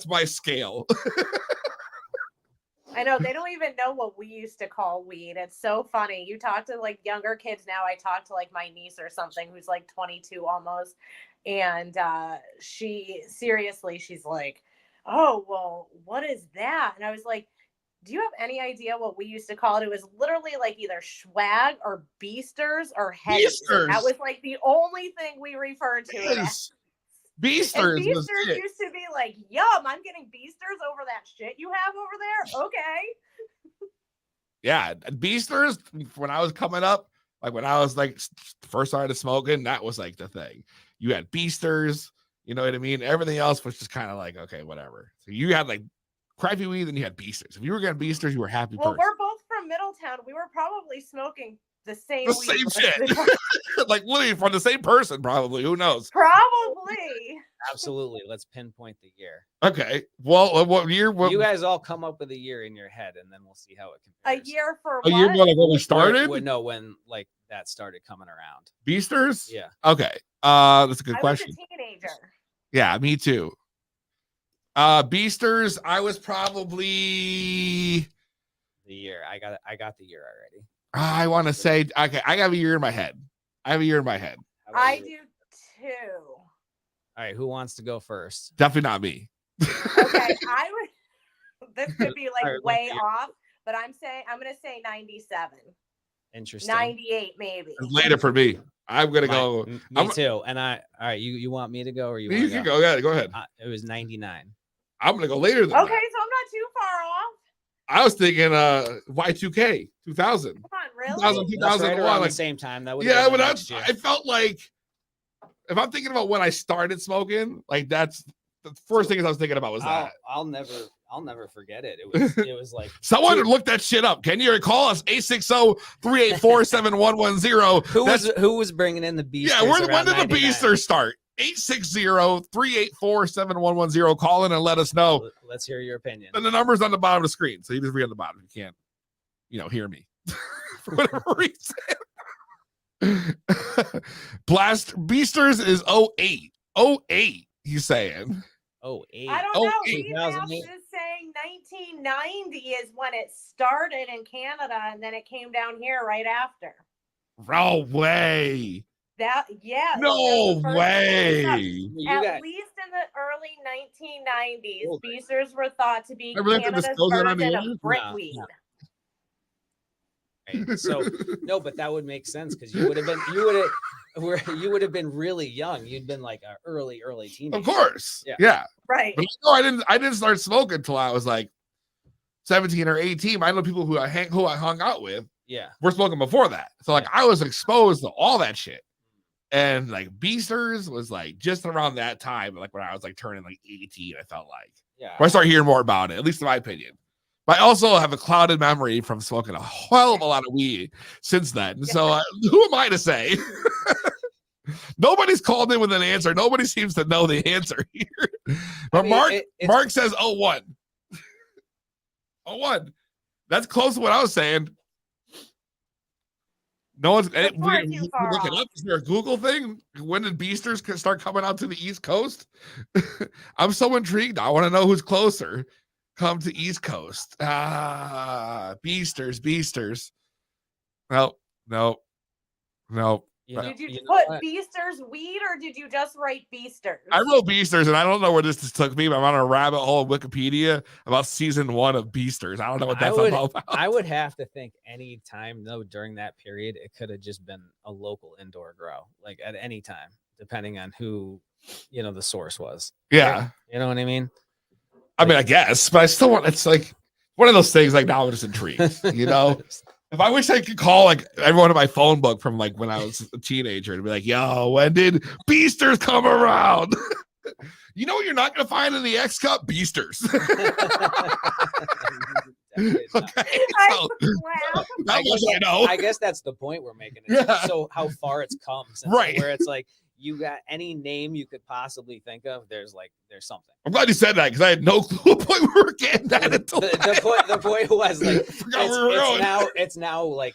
[SPEAKER 3] my scale.
[SPEAKER 6] I know they don't even know what we used to call weed. It's so funny. You talk to like younger kids now. I talk to like my niece or something who's like 22 almost, and she's like, "Oh, well, what is that?" And I was like, "Do you have any idea what we used to call it?" It was literally like either swag or beasters or heads. That was like the only thing we referred to it as.
[SPEAKER 3] Beasters
[SPEAKER 6] used to be like, yum, I'm getting beasters over that shit you have over there. Okay.
[SPEAKER 3] Yeah. Beasters, when I was coming up, like when I was like first started smoking, that was like the thing. You had beasters, you know what I mean? Everything else was just kind of like, okay, whatever. So you had like crappy weed, then you had beasters. If you were getting beasters, you were happy.
[SPEAKER 6] Well, we're both from Middletown. We were probably smoking the same
[SPEAKER 3] shit. Like literally from the same person, probably. Who knows?
[SPEAKER 6] Probably.
[SPEAKER 4] Absolutely. Let's pinpoint the year.
[SPEAKER 3] Okay. Well, what year?
[SPEAKER 4] You guys all come up with a year in your head, and then we'll see how it compares.
[SPEAKER 6] A year for
[SPEAKER 3] a year when we started?
[SPEAKER 4] When like that started coming around.
[SPEAKER 3] Beasters?
[SPEAKER 4] Yeah.
[SPEAKER 3] Okay. That's a good question.
[SPEAKER 6] I was a teenager.
[SPEAKER 3] Yeah, me too. Beasters, I was probably
[SPEAKER 4] the year. I got the year already.
[SPEAKER 3] I want to say, okay, I have a year in my head. I do
[SPEAKER 6] too.
[SPEAKER 4] All right, who wants to go first?
[SPEAKER 3] Definitely not me.
[SPEAKER 6] Okay, this could be like way off, but I'm gonna say 97.
[SPEAKER 4] Interesting.
[SPEAKER 6] 98 maybe.
[SPEAKER 3] It's later for me. I'm gonna go.
[SPEAKER 4] Me too. And all right, you want me to go or you
[SPEAKER 3] can go? Yeah, go ahead.
[SPEAKER 4] It was 99.
[SPEAKER 3] I'm gonna go later than
[SPEAKER 6] okay, so I'm not too far off.
[SPEAKER 3] I was thinking Y2K 2000.
[SPEAKER 6] Come on, really?
[SPEAKER 3] 2001
[SPEAKER 4] right
[SPEAKER 3] like
[SPEAKER 4] the same time. That would
[SPEAKER 3] but I felt like if I'm thinking about when I started smoking, like that's the first thing I was thinking about was that.
[SPEAKER 4] I'll never forget it. It was like
[SPEAKER 3] someone look that shit up. Can you recall us? 860-384-7110.
[SPEAKER 4] Who was bringing in the beasters?
[SPEAKER 3] Yeah, when did the beasters start? 860-384-7110. Call in and let us know.
[SPEAKER 4] Let's hear your opinion.
[SPEAKER 3] And the number's on the bottom of the screen, so you just read on the bottom. You can't, hear me for whatever reason. Blast Beasters is 08. 08, he's saying.
[SPEAKER 4] 08.
[SPEAKER 6] I don't know.
[SPEAKER 4] 2008.
[SPEAKER 6] Is saying 1990 is when it started in Canada, and then it came down here right after.
[SPEAKER 3] No way.
[SPEAKER 6] No
[SPEAKER 3] way.
[SPEAKER 6] At least in the early 1990s, beasters were thought to be Canada's version of brickweed.
[SPEAKER 4] Right. So no, but that would make sense because you would have been really young. You'd been like an early teenager.
[SPEAKER 3] Of course.
[SPEAKER 4] Yeah.
[SPEAKER 3] Yeah.
[SPEAKER 6] Right.
[SPEAKER 3] But no, I didn't start smoking until I was like 17 or 18. I know people who I hung out with
[SPEAKER 4] Yeah.
[SPEAKER 3] were smoking before that. So like I was exposed to all that shit. And like Beasters was like just around that time, like when I was like turning like 18, I felt like.
[SPEAKER 4] Yeah.
[SPEAKER 3] When I started hearing more about it, at least in my opinion. But I also have a clouded memory from smoking a hell of a lot of weed since then. Yeah. So who am I to say? Nobody's called in with an answer. Nobody seems to know the answer here. But Mark says 01. 01. That's close to what I was saying. No one's look it up. Is there a Google thing? When did Beasters start coming out to the East Coast? I'm so intrigued. I want to know who's closer. Come to East Coast. Beasters. No.
[SPEAKER 6] Did you put Beasters weed or did you just write Beasters?
[SPEAKER 3] I wrote Beasters and I don't know where this took me, but I'm on a rabbit hole of Wikipedia about season 1 of Beasters. I don't know what that's all about.
[SPEAKER 4] I would have to think any time though during that period, it could have just been a local indoor grow, like at any time, depending on who, the source was.
[SPEAKER 3] Yeah.
[SPEAKER 4] You know what I mean?
[SPEAKER 3] I mean, I guess, but I still want, it's like one of those things like now I'm just intrigued, If I wish I could call like everyone in my phone book from like when I was a teenager and be like, yo, when did Beasters come around? You know what you're not going to find in the X Cup? Beasters. Okay, so, I know.
[SPEAKER 4] I guess that's the point we're making. So how far it's come since
[SPEAKER 3] right.
[SPEAKER 4] Where it's like, you got any name you could possibly think of, there's something.
[SPEAKER 3] I'm glad you said that because I had no clue what point we were getting at until
[SPEAKER 4] the point was like it's now like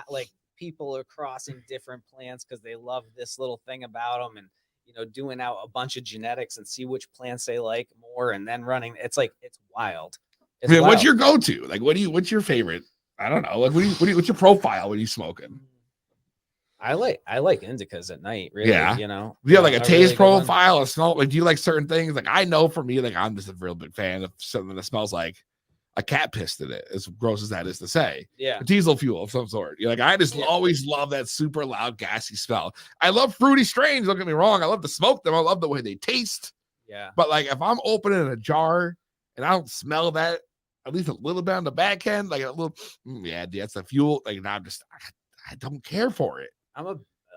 [SPEAKER 4] like people are crossing different plants because they love this little thing about them and doing out a bunch of genetics and see which plants they like more and then running. It's wild.
[SPEAKER 3] It's wild. What's your go-to? Like what's your favorite? I don't know. Like what's your profile when you smoking?
[SPEAKER 4] I like indicas at night, really.
[SPEAKER 3] Yeah.
[SPEAKER 4] Do
[SPEAKER 3] you have like a taste profile, a smell? Like, do you like certain things? Like, I know for me, like, I'm just a real big fan of something that smells like a cat pissed in it, as gross as that is to say.
[SPEAKER 4] Yeah.
[SPEAKER 3] Diesel fuel of some sort. You're like, I just always love that super loud, gassy smell. I love fruity strains. Don't get me wrong. I love to smoke them. I love the way they taste.
[SPEAKER 4] Yeah.
[SPEAKER 3] But like, if I'm opening a jar and I don't smell that, at least a little bit on the back end, like a little, that's the fuel. Like, I don't care for it.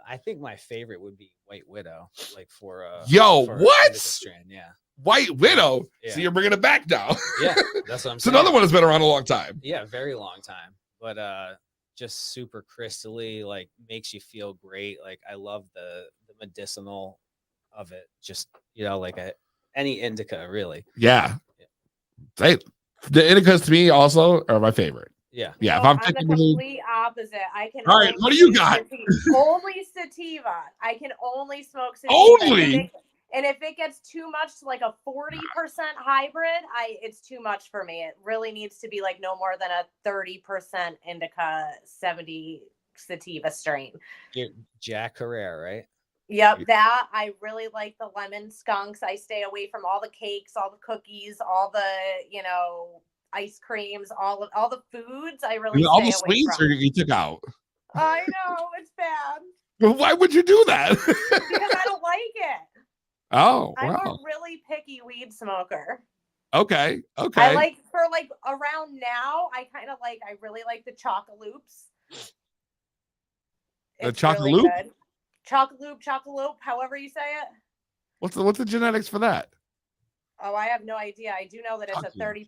[SPEAKER 4] I think my favorite would be White Widow, like for
[SPEAKER 3] what?
[SPEAKER 4] Strand, yeah.
[SPEAKER 3] White Widow.
[SPEAKER 4] Yeah.
[SPEAKER 3] So you're bringing it back now.
[SPEAKER 4] Yeah, that's what I'm saying.
[SPEAKER 3] It's another one that's been around a long time.
[SPEAKER 4] Yeah, very long time. But just super crystally, like makes you feel great. Like I love the medicinal of it. Just like any indica, really.
[SPEAKER 3] Yeah. The indicas to me also are my favorite.
[SPEAKER 4] Yeah.
[SPEAKER 3] Yeah.
[SPEAKER 6] If I'm the complete opposite. I can.
[SPEAKER 3] All right. What do you got?
[SPEAKER 6] Only sativa. I can only smoke sativa.
[SPEAKER 3] Only.
[SPEAKER 6] And if it gets too much, like a 40% hybrid, it's too much for me. It really needs to be like no more than a 30% indica, 70 sativa strain.
[SPEAKER 4] You're Jack Herrera, right?
[SPEAKER 6] Yep, that I really like the lemon skunks. I stay away from all the cakes, all the cookies, all the ice creams, all the foods. I really
[SPEAKER 3] all the sweets or you took out.
[SPEAKER 6] I know it's bad.
[SPEAKER 3] Well, why would you do that?
[SPEAKER 6] Because I don't like it.
[SPEAKER 3] Oh,
[SPEAKER 6] I'm a really picky weed smoker.
[SPEAKER 3] Okay.
[SPEAKER 6] I like for like around now. I really like the Chocaloops.
[SPEAKER 3] The Chocaloop?
[SPEAKER 6] Really Chocaloop, however you say it.
[SPEAKER 3] What's the genetics for that?
[SPEAKER 6] Oh, I have no idea. I do know that it's a 30%.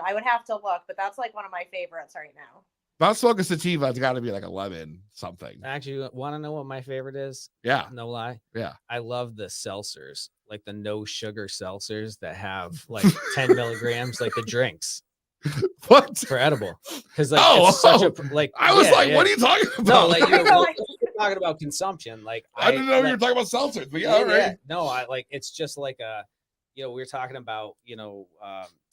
[SPEAKER 6] I would have to look, but that's like one of my favorites right now.
[SPEAKER 3] If I'm smoking sativa, it's got to be like 11 something.
[SPEAKER 4] Actually, want to know what my favorite is?
[SPEAKER 3] Yeah.
[SPEAKER 4] No lie.
[SPEAKER 3] Yeah.
[SPEAKER 4] I love the seltzers, like the no sugar seltzers that have like 10 milligrams, like the drinks.
[SPEAKER 3] What?
[SPEAKER 4] For edible. Because like it's such a like.
[SPEAKER 3] I was what are you talking about?
[SPEAKER 4] No, like you're talking about consumption. Like
[SPEAKER 3] I didn't know you were talking about seltzers, but all right.
[SPEAKER 4] Yeah. No, I like it's just like a. We were talking about,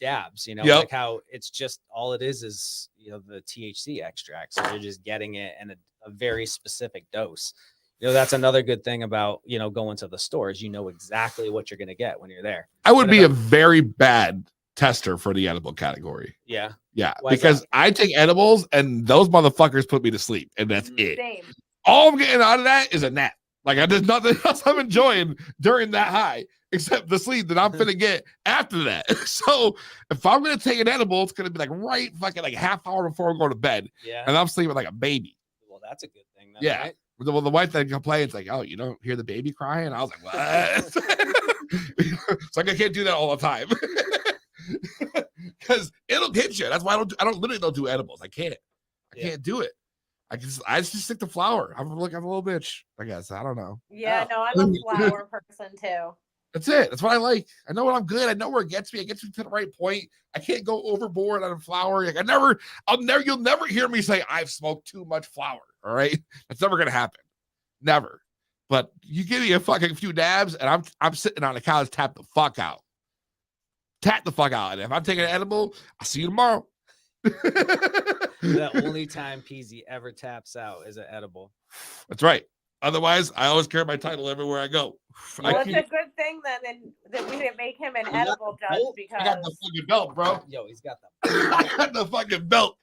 [SPEAKER 4] dabs, like how it's just all it is the THC extract. So you're just getting it in a very specific dose. That's another good thing about, going to the stores. You know exactly what you're going to get when you're there.
[SPEAKER 3] I would be a very bad tester for the edible category.
[SPEAKER 4] Yeah.
[SPEAKER 3] Yeah,
[SPEAKER 4] Why is
[SPEAKER 3] because
[SPEAKER 4] that?
[SPEAKER 3] I take edibles and those motherfuckers put me to sleep, and that's it.
[SPEAKER 6] Same.
[SPEAKER 3] All I'm getting out of that is a nap. Like there's nothing else I'm enjoying during that high except the sleep that I'm finna get after that. So if I'm gonna take an edible, it's gonna be like right fucking like half hour before I go to bed,
[SPEAKER 4] Yeah.
[SPEAKER 3] and I'm sleeping like a baby.
[SPEAKER 4] Well, that's a good thing. Then,
[SPEAKER 3] Yeah.
[SPEAKER 4] Right?
[SPEAKER 3] Well, the wife that complains like, "Oh, you don't hear the baby crying?" I was like, "What?" So I can't do that all the time because it'll hit you. That's why I don't do edibles. I can't do it. I just stick to flour. I'm a little bitch, I guess. I don't know.
[SPEAKER 6] Yeah, no, I'm a flower person too.
[SPEAKER 3] That's it. That's what I like. I know what I'm good. I know where it gets me. It gets me to the right point. I can't go overboard on flour. Like you'll never hear me say I've smoked too much flour. All right. That's never gonna happen. Never. But you give me a fucking few dabs and I'm sitting on the couch, tap the fuck out. Tap the fuck out. And if I'm taking an edible, I'll see you tomorrow.
[SPEAKER 4] The only time PZ ever taps out is an edible.
[SPEAKER 3] That's right. Otherwise, I always carry my title everywhere I go.
[SPEAKER 6] Well, it's a good thing then that we didn't make him an edible judge because
[SPEAKER 3] I got the fucking belt, bro.
[SPEAKER 4] Yo, he's got
[SPEAKER 3] I got the fucking belt.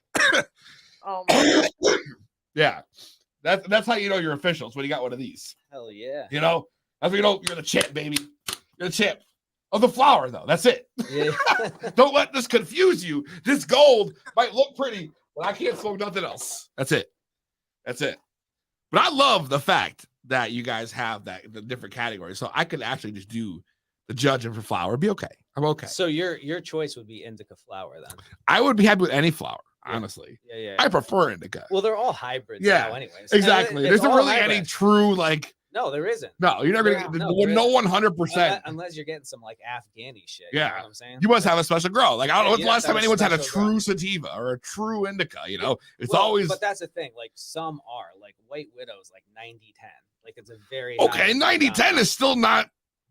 [SPEAKER 6] oh my God.
[SPEAKER 3] Yeah. That's how you know you're official. It's when you got one of these.
[SPEAKER 4] hell yeah.
[SPEAKER 3] You know? That's when you know you're the champ, baby. You're the champ. Of the flower, though. That's it.
[SPEAKER 4] Yeah.
[SPEAKER 3] Don't let this confuse you. This gold might look pretty, but I can't smoke nothing else. That's it. That's it. But I love the fact that you guys have the different categories. So I could actually just do the judging for flower. Be okay. I'm okay.
[SPEAKER 4] So your choice would be indica flower then.
[SPEAKER 3] I would be happy with any flower,
[SPEAKER 4] Yeah.
[SPEAKER 3] honestly.
[SPEAKER 4] Yeah.
[SPEAKER 3] I prefer indica.
[SPEAKER 4] Well, they're all hybrids
[SPEAKER 3] Yeah,
[SPEAKER 4] now anyways.
[SPEAKER 3] Exactly.
[SPEAKER 4] It's
[SPEAKER 3] There's not
[SPEAKER 4] all
[SPEAKER 3] really any
[SPEAKER 4] hybrid.
[SPEAKER 3] true, like,
[SPEAKER 4] No, there isn't.
[SPEAKER 3] no, you're not
[SPEAKER 4] Yeah,
[SPEAKER 3] going to
[SPEAKER 4] no,
[SPEAKER 3] get
[SPEAKER 4] there
[SPEAKER 3] no
[SPEAKER 4] isn't.
[SPEAKER 3] 100%.
[SPEAKER 4] Unless you're getting some like Afghani shit. You
[SPEAKER 3] Yeah.
[SPEAKER 4] know what I'm saying?
[SPEAKER 3] You must have a special grow. Like, I don't know when's
[SPEAKER 4] you
[SPEAKER 3] the
[SPEAKER 4] have
[SPEAKER 3] last
[SPEAKER 4] to
[SPEAKER 3] time
[SPEAKER 4] have a
[SPEAKER 3] anyone's had a
[SPEAKER 4] special grow.
[SPEAKER 3] true sativa or a true indica, you know? It's
[SPEAKER 4] Well,
[SPEAKER 3] always,
[SPEAKER 4] But that's the thing. Like some are like White Widow's like 90-10. Like it's a very
[SPEAKER 3] okay,
[SPEAKER 4] high
[SPEAKER 3] 90-10 is still not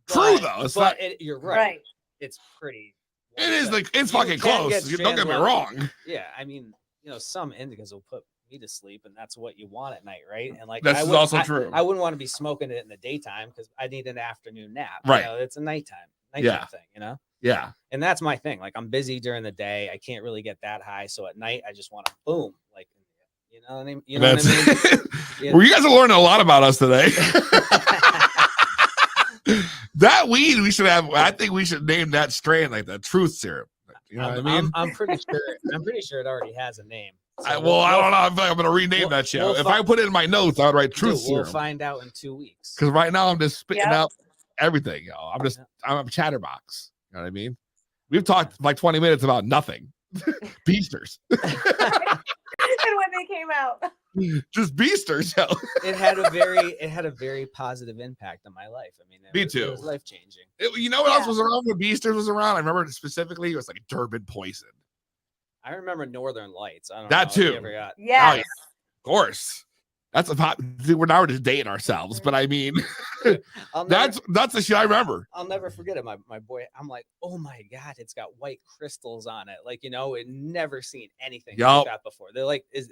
[SPEAKER 4] but-
[SPEAKER 3] true, though. It's not,
[SPEAKER 4] you're right.
[SPEAKER 6] Right.
[SPEAKER 4] It's pretty.
[SPEAKER 3] it is like, it's
[SPEAKER 4] You
[SPEAKER 3] fucking
[SPEAKER 4] can
[SPEAKER 3] close.
[SPEAKER 4] get
[SPEAKER 3] Don't get me
[SPEAKER 4] strand
[SPEAKER 3] wrong.
[SPEAKER 4] Yeah, I mean, some indicas will put me to sleep, and that's what you want at night, right? And like
[SPEAKER 3] This is also true.
[SPEAKER 4] I wouldn't want to be smoking it in the daytime because I need an afternoon nap.
[SPEAKER 3] Right.
[SPEAKER 4] It's a nighttime
[SPEAKER 3] Yeah.
[SPEAKER 4] thing,
[SPEAKER 3] Yeah.
[SPEAKER 4] And that's my thing. Like I'm busy during the day. I can't really get that high. So at night, I just want to boom. Like, you know what I mean? You know what I mean? Yeah.
[SPEAKER 3] Well, you guys are learning a lot about us today. That weed we should have. I think we should name that strain like the truth syrup. You know what I mean?
[SPEAKER 4] I'm pretty sure. I'm pretty sure it already has a name. So
[SPEAKER 3] I don't know. I feel like I'm going to rename
[SPEAKER 4] we'll-
[SPEAKER 3] that shit.
[SPEAKER 4] we'll
[SPEAKER 3] If
[SPEAKER 4] fi-
[SPEAKER 3] I put it in my notes, I would write
[SPEAKER 4] dude,
[SPEAKER 3] truth
[SPEAKER 4] we'll
[SPEAKER 3] syrup.
[SPEAKER 4] find out in 2 weeks.
[SPEAKER 3] Because right now I'm just spitting
[SPEAKER 6] Yeah.
[SPEAKER 3] out everything, yo. I'm a chatterbox. You know what I mean? We've talked like 20 minutes about nothing. Beasters.
[SPEAKER 6] And when they came out.
[SPEAKER 3] Just beasters, yo.
[SPEAKER 4] It had a very positive impact on my life. I mean,
[SPEAKER 3] Me
[SPEAKER 4] it
[SPEAKER 3] too.
[SPEAKER 4] was life changing.
[SPEAKER 3] You know what else
[SPEAKER 6] Yeah.
[SPEAKER 3] was around when Beasters was around? I remember specifically it was like Durban Poison.
[SPEAKER 4] I remember Northern Lights. I don't
[SPEAKER 3] That
[SPEAKER 4] know if you
[SPEAKER 3] too.
[SPEAKER 4] ever got-
[SPEAKER 6] Yes.
[SPEAKER 3] Oh, yeah. Of course. That's a pop. Dude, we're now just dating ourselves, but I mean,
[SPEAKER 4] I'll never,
[SPEAKER 3] that's the shit I remember.
[SPEAKER 4] I'll never forget it. My boy, I'm like, oh my God, it's got white crystals on it. Like, it never seen anything
[SPEAKER 3] Yup.
[SPEAKER 4] like that before. They're like, is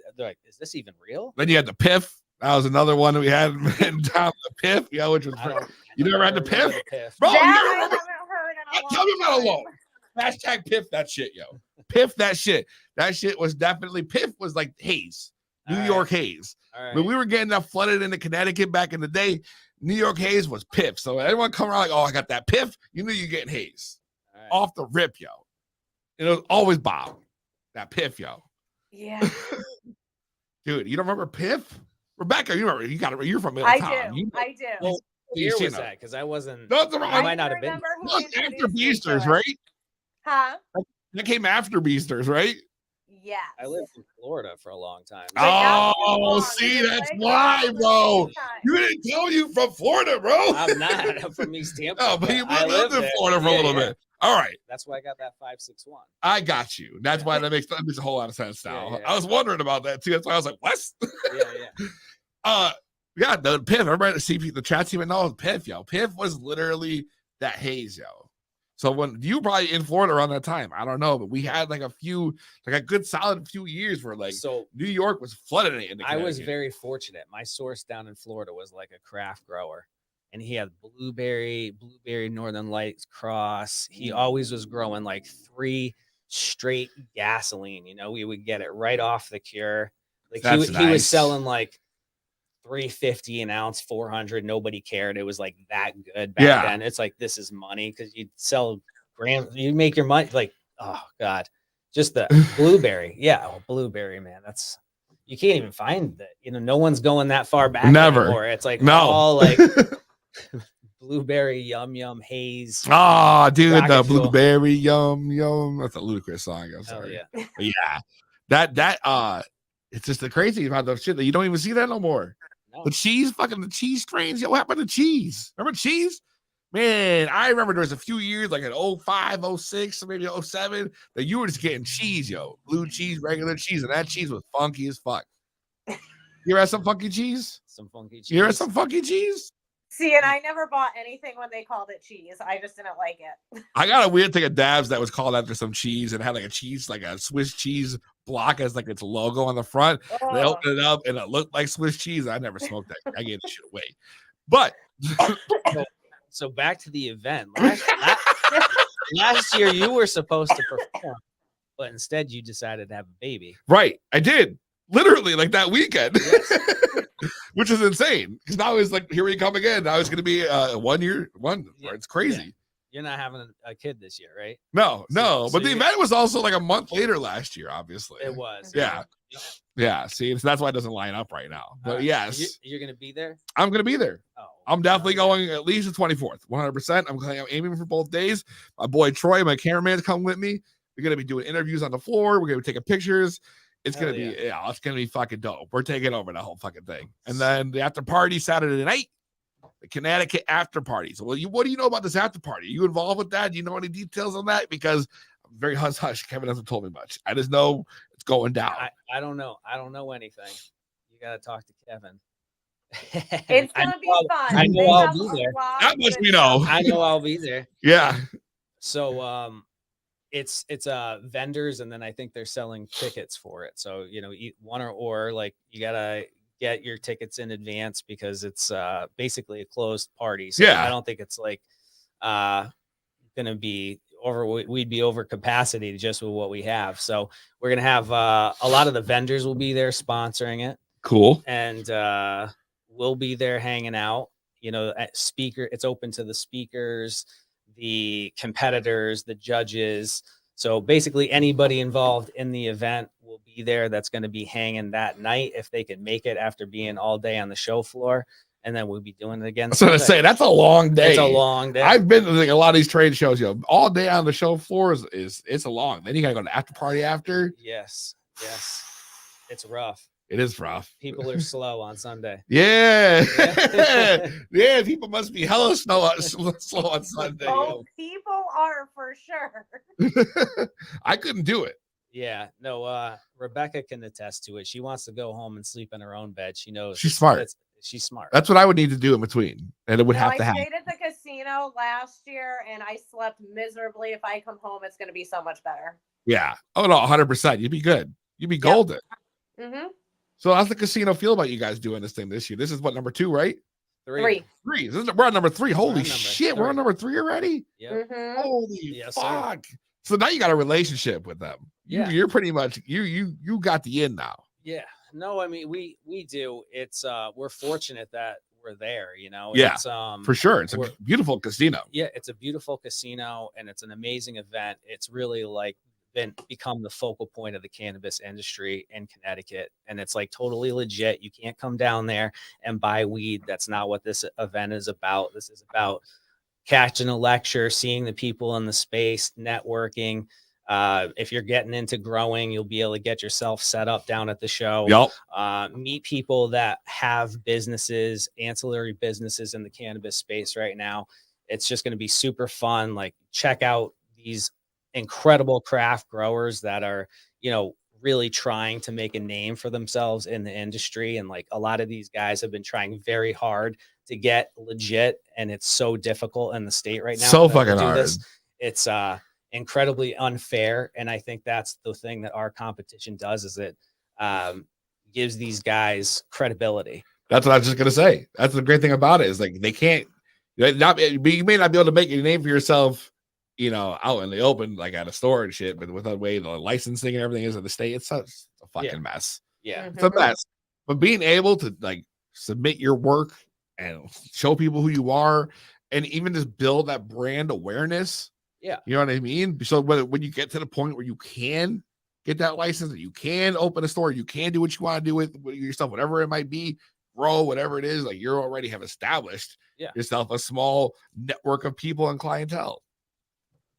[SPEAKER 4] this even real?
[SPEAKER 3] Then you had the Piff. That was another one that we had in town. The Piff, yeah, which was
[SPEAKER 4] I don't-
[SPEAKER 3] you never had the
[SPEAKER 4] remember
[SPEAKER 3] Piff,
[SPEAKER 4] the
[SPEAKER 3] bro.
[SPEAKER 6] That
[SPEAKER 3] You
[SPEAKER 6] I
[SPEAKER 3] never
[SPEAKER 6] haven't
[SPEAKER 3] remember?
[SPEAKER 6] heard in a
[SPEAKER 3] Tell me
[SPEAKER 6] long
[SPEAKER 3] about
[SPEAKER 6] time.
[SPEAKER 3] alone. Hashtag Piff that shit, yo. Piff that shit. That shit was definitely Piff was like Haze, New
[SPEAKER 4] All right.
[SPEAKER 3] York Haze.
[SPEAKER 4] All right.
[SPEAKER 3] When we were getting that flooded into Connecticut back in the day, New York Haze was Piff. So everyone come around like, oh, I got that Piff. You knew you're getting Haze
[SPEAKER 4] All right.
[SPEAKER 3] off the rip, yo. It was always Bob. That Piff, yo.
[SPEAKER 6] Yeah.
[SPEAKER 3] Dude, you don't remember Piff? Rebecca, you remember? You're from
[SPEAKER 6] I
[SPEAKER 3] Middletown.
[SPEAKER 6] do. I do.
[SPEAKER 4] Well,
[SPEAKER 3] you
[SPEAKER 4] What year
[SPEAKER 3] seen
[SPEAKER 4] was
[SPEAKER 3] them.
[SPEAKER 4] that? Because I wasn't.
[SPEAKER 3] No, it's
[SPEAKER 4] I
[SPEAKER 3] around.
[SPEAKER 4] might not have been.
[SPEAKER 6] remember who
[SPEAKER 3] That was after
[SPEAKER 6] introduced me to
[SPEAKER 3] Beasters,
[SPEAKER 6] it.
[SPEAKER 3] right?
[SPEAKER 6] Huh?
[SPEAKER 3] That came after Beasters, right?
[SPEAKER 6] Yes.
[SPEAKER 4] I lived in Florida for a long time.
[SPEAKER 6] But not too
[SPEAKER 3] Oh,
[SPEAKER 6] long.
[SPEAKER 3] see,
[SPEAKER 6] It was
[SPEAKER 3] that's
[SPEAKER 6] like
[SPEAKER 3] why,
[SPEAKER 6] around the
[SPEAKER 3] bro.
[SPEAKER 6] same time.
[SPEAKER 3] You didn't tell you from Florida, bro.
[SPEAKER 4] I'm not. I'm from East Tampa.
[SPEAKER 3] Oh, but you
[SPEAKER 4] I
[SPEAKER 3] lived in
[SPEAKER 4] there.
[SPEAKER 3] Florida for a
[SPEAKER 4] Yeah,
[SPEAKER 3] little
[SPEAKER 4] yeah.
[SPEAKER 3] bit. All right.
[SPEAKER 4] That's why I got that 561.
[SPEAKER 3] I got you. That's why that makes a whole lot of sense now.
[SPEAKER 4] Yeah, yeah.
[SPEAKER 3] I was wondering about that too. That's why I was like, what?
[SPEAKER 4] Yeah.
[SPEAKER 3] Yeah, the Piff. Everybody, the chat team knows Piff, yo. Piff was literally that Haze, yo. So when you probably in Florida around that time, I don't know, but we had like a good solid few years where like
[SPEAKER 4] So
[SPEAKER 3] New York was flooded into
[SPEAKER 4] I was
[SPEAKER 3] Connecticut.
[SPEAKER 4] very fortunate. My source down in Florida was like a craft grower. and he had blueberry Northern Lights cross. He always was growing like 3 straight gasoline. You know, we would get it right off the cure. Like he was
[SPEAKER 3] nice.
[SPEAKER 4] selling like $350 an ounce, 400. Nobody cared. It was like that good back then. It's like, this is money because you'd sell grams. You make your money like, oh God, just the blueberry. Yeah, blueberry, man. That's, you can't even find that. You know, no one's going that far back anymore. It's like all like blueberry yum Haze.
[SPEAKER 3] Oh, dude,
[SPEAKER 4] Rocket
[SPEAKER 3] the
[SPEAKER 4] Fuel.
[SPEAKER 3] blueberry yum. That's a ludicrous song. I'm sorry.
[SPEAKER 4] Yeah.
[SPEAKER 3] But yeah. It's just the crazy about the shit that you don't even see that no more.
[SPEAKER 4] No.
[SPEAKER 3] The cheese strains. Yo, what happened to cheese? Remember cheese? Man, I remember there was a few years like in 05, 06, maybe 07 that you were just getting cheese, yo. Blue cheese, regular cheese, and that cheese was funky as fuck. You ever had some funky cheese?
[SPEAKER 4] Some funky cheese.
[SPEAKER 3] You ever had some funky cheese?
[SPEAKER 6] See, and I never bought anything when they called it cheese. I just didn't like it.
[SPEAKER 3] I got a weird thing of Dabs that was called after some cheese and had like a cheese, like a Swiss cheese block as like its logo on the front.
[SPEAKER 6] Oh.
[SPEAKER 3] They opened it up and it looked like Swiss cheese. I never smoked that. I gave the shit away. But
[SPEAKER 4] so back to the event. Last year you were supposed to perform, but instead you decided to have a baby.
[SPEAKER 3] right, I did literally like that weekend, which is insane because now it's like here we come again. Now it's going to be 1 year.
[SPEAKER 4] Yeah.
[SPEAKER 3] It's crazy.
[SPEAKER 4] Yeah. You're not having a kid this year, right?
[SPEAKER 3] No,
[SPEAKER 4] So
[SPEAKER 3] but the event was also like a month later last year. Obviously,
[SPEAKER 4] It was.
[SPEAKER 3] Yeah. See, so that's why it doesn't line up right now. But yes,
[SPEAKER 4] You're going to be there?
[SPEAKER 3] I'm going to be there.
[SPEAKER 4] Oh.
[SPEAKER 3] I'm definitely going at least the 24th, 100%. I'm aiming for both days. My boy Troy, my cameraman's coming with me. We're gonna be doing interviews on the floor. We're gonna be taking pictures. It's gonna be it's gonna be fucking dope. We're taking over the whole fucking thing. And then the after party Saturday night, the Connecticut after party. So, what do you know about this after party? Are you involved with that? Do you know any details on that? Because I'm very hush hush. Kevin hasn't told me much. I just know it's going down.
[SPEAKER 4] I don't know. I don't know anything. You got to talk to Kevin.
[SPEAKER 6] It's gonna be fun.
[SPEAKER 4] I know I'll be there.
[SPEAKER 3] That much we know.
[SPEAKER 4] I know I'll be there.
[SPEAKER 3] Yeah.
[SPEAKER 4] So it's vendors, and then I think they're selling tickets for it. So one or like you gotta get your tickets in advance because it's basically a closed party. So
[SPEAKER 3] Yeah.
[SPEAKER 4] I don't think it's like gonna be over. We'd be over capacity just with what we have. So we're gonna have a lot of the vendors will be there sponsoring it.
[SPEAKER 3] Cool.
[SPEAKER 4] And we'll be there hanging out. It's open to the speakers, the competitors, the judges. So basically anybody involved in the event will be there that's going to be hanging that night if they can make it after being all day on the show floor. And then we'll be doing it again.
[SPEAKER 3] So to say that's a long day.
[SPEAKER 4] It's a long day.
[SPEAKER 3] I've been to like a lot of these trade shows, all day on the show floor is it's a long. Then you gotta go to after party after.
[SPEAKER 4] Yes. It's rough.
[SPEAKER 3] It is rough.
[SPEAKER 4] People are slow on Sunday.
[SPEAKER 3] Yeah. Yeah, people must be hella slow on Sunday.
[SPEAKER 6] Oh, people are for sure.
[SPEAKER 3] I couldn't do it.
[SPEAKER 4] Yeah, no, Rebecca can attest to it. She wants to go home and sleep in her own bed. She knows
[SPEAKER 3] She's smart.
[SPEAKER 4] She's smart.
[SPEAKER 3] That's what I would need to do in between. And it would have to happen.
[SPEAKER 6] I stayed at the casino last year and I slept miserably. If I come home, it's going to be so much better.
[SPEAKER 3] Yeah. Oh, no, 100%. You'd be good. You'd be golden.
[SPEAKER 6] Mm-hmm.
[SPEAKER 3] So how's the casino feel about you guys doing this thing this year? This is what, number 2, right?
[SPEAKER 6] Three.
[SPEAKER 3] We're on number 3. Holy shit. We're on number 3 already?
[SPEAKER 4] Yeah.
[SPEAKER 6] Mm-hmm.
[SPEAKER 3] Holy fuck. So now you got a relationship with them. You're pretty much you got the in now.
[SPEAKER 4] Yeah. No, I mean we do. It's we're fortunate that we're there,
[SPEAKER 3] Yeah,
[SPEAKER 4] it's
[SPEAKER 3] for sure. It's a beautiful casino.
[SPEAKER 4] Yeah, it's a beautiful casino and it's an amazing event. It's really like become the focal point of the cannabis industry in Connecticut. And it's like totally legit. You can't come down there and buy weed. That's not what this event is about. This is about catching a lecture, seeing the people in the space, networking. If you're getting into growing, you'll be able to get yourself set up down at the show.
[SPEAKER 3] Yep.
[SPEAKER 4] Meet people that have businesses, ancillary businesses in the cannabis space right now. It's just going to be super fun. Like check out these incredible craft growers that are, really trying to make a name for themselves in the industry. And like a lot of these guys have been trying very hard to get legit. And it's so difficult in the state right now.
[SPEAKER 3] So fucking hard.
[SPEAKER 4] It's incredibly unfair. And I think that's the thing that our competition does is it gives these guys credibility.
[SPEAKER 3] That's what I was just going to say. That's the great thing about it is like they can't You may not be able to make a name for yourself, out in the open, like at a store and shit, but with the way the licensing and everything is in the state, it's a fucking mess.
[SPEAKER 4] Yeah.
[SPEAKER 3] It's a mess. But being able to like submit your work and show people who you are, and even just build that brand awareness.
[SPEAKER 4] Yeah.
[SPEAKER 3] You know what I mean? So when you get to the point where you can get that license, you can open a store, you can do what you want to do with yourself, whatever it might be, grow, whatever it is, like you already have established yourself a small network of people and clientele.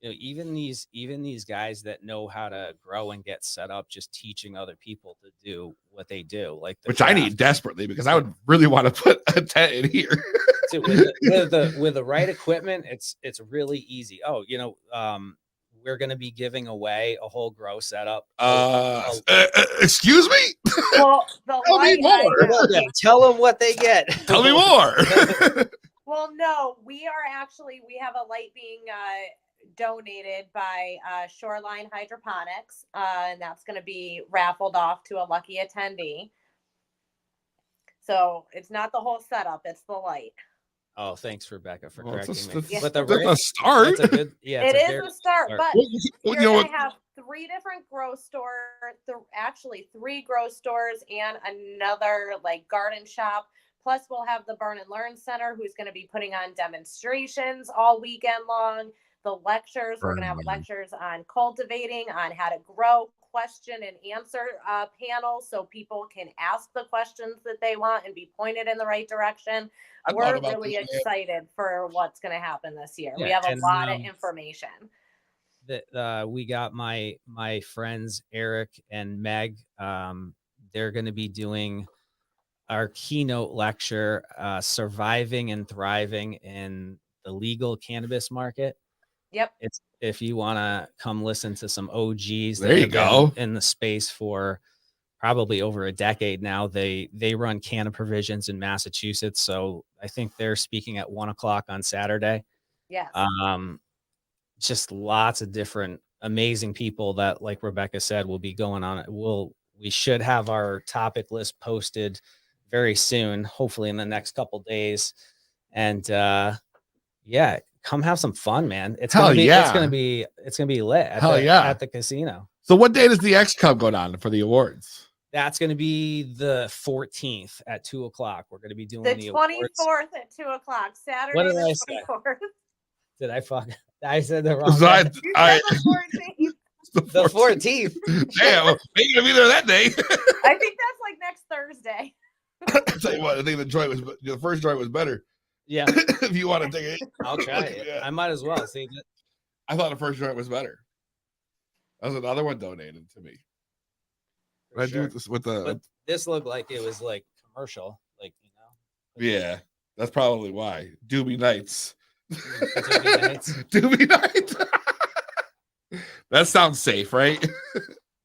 [SPEAKER 4] Even these guys that know how to grow and get set up, just teaching other people to do what they do, like
[SPEAKER 3] which I need desperately, because I would really want to put a tent in here.
[SPEAKER 4] So with the right equipment, it's really easy. Oh, we're going to be giving away a whole grow setup.
[SPEAKER 3] Excuse me?
[SPEAKER 6] Well,
[SPEAKER 3] tell me more.
[SPEAKER 4] Tell them what they get.
[SPEAKER 3] Tell me more.
[SPEAKER 6] Well, no, we have a light being donated by Shoreline Hydroponics, and that's going to be raffled off to a lucky attendee. So it's not the whole setup; it's the light.
[SPEAKER 4] Oh, thanks, Rebecca, for correcting me.
[SPEAKER 3] But that's a start.
[SPEAKER 4] It's a good,
[SPEAKER 6] it is a start. But you're going to have 3 different grow stores, actually 3 grow stores and another like garden shop. Plus, we'll have the Burn and Learn Center, who's going to be putting on demonstrations all weekend long. The lectures, we're going to have lectures on cultivating, on how to grow, question and answer panels, so people can ask the questions that they want and be pointed in the right direction. We're really excited for what's going to happen this year. We have a lot of information.
[SPEAKER 4] That we got my friends Eric and Meg. They're going to be doing our keynote lecture, surviving and thriving in the legal cannabis market.
[SPEAKER 6] Yep.
[SPEAKER 4] It's if you want to come listen to some OGs
[SPEAKER 3] there you go
[SPEAKER 4] in the space for probably over a decade now. They run Canna Provisions in Massachusetts, so I think they're speaking at 1:00 on Saturday.
[SPEAKER 6] Yes.
[SPEAKER 4] Just lots of different amazing people that, like Rebecca said, will be going on it. We should have our topic list posted very soon, hopefully in the next couple days. And come have some fun, man. It's gonna be lit at the casino.
[SPEAKER 3] So what day does the X Cup go down for the awards?
[SPEAKER 4] That's going to be the 14th at 2:00. We're going to be doing the
[SPEAKER 6] 24th at 2:00. Saturday.
[SPEAKER 4] What did I say? 24th. Did I fuck? I said the wrong. The 14th.
[SPEAKER 3] Damn, ain't gonna be there that day.
[SPEAKER 6] I think that's like next Thursday.
[SPEAKER 3] I'll tell you what, I think the first joint was better.
[SPEAKER 4] Yeah.
[SPEAKER 3] If you want to take it,
[SPEAKER 4] I'll try it. Yeah. I might as well. See,
[SPEAKER 3] I thought the first joint was better. That was another one donated to me. What I do with the?
[SPEAKER 4] But this looked like it was like commercial, like
[SPEAKER 3] Yeah, that's probably why. Doobie Nights.
[SPEAKER 4] Doobie Nights.
[SPEAKER 3] Doobie Nights. That sounds safe, right?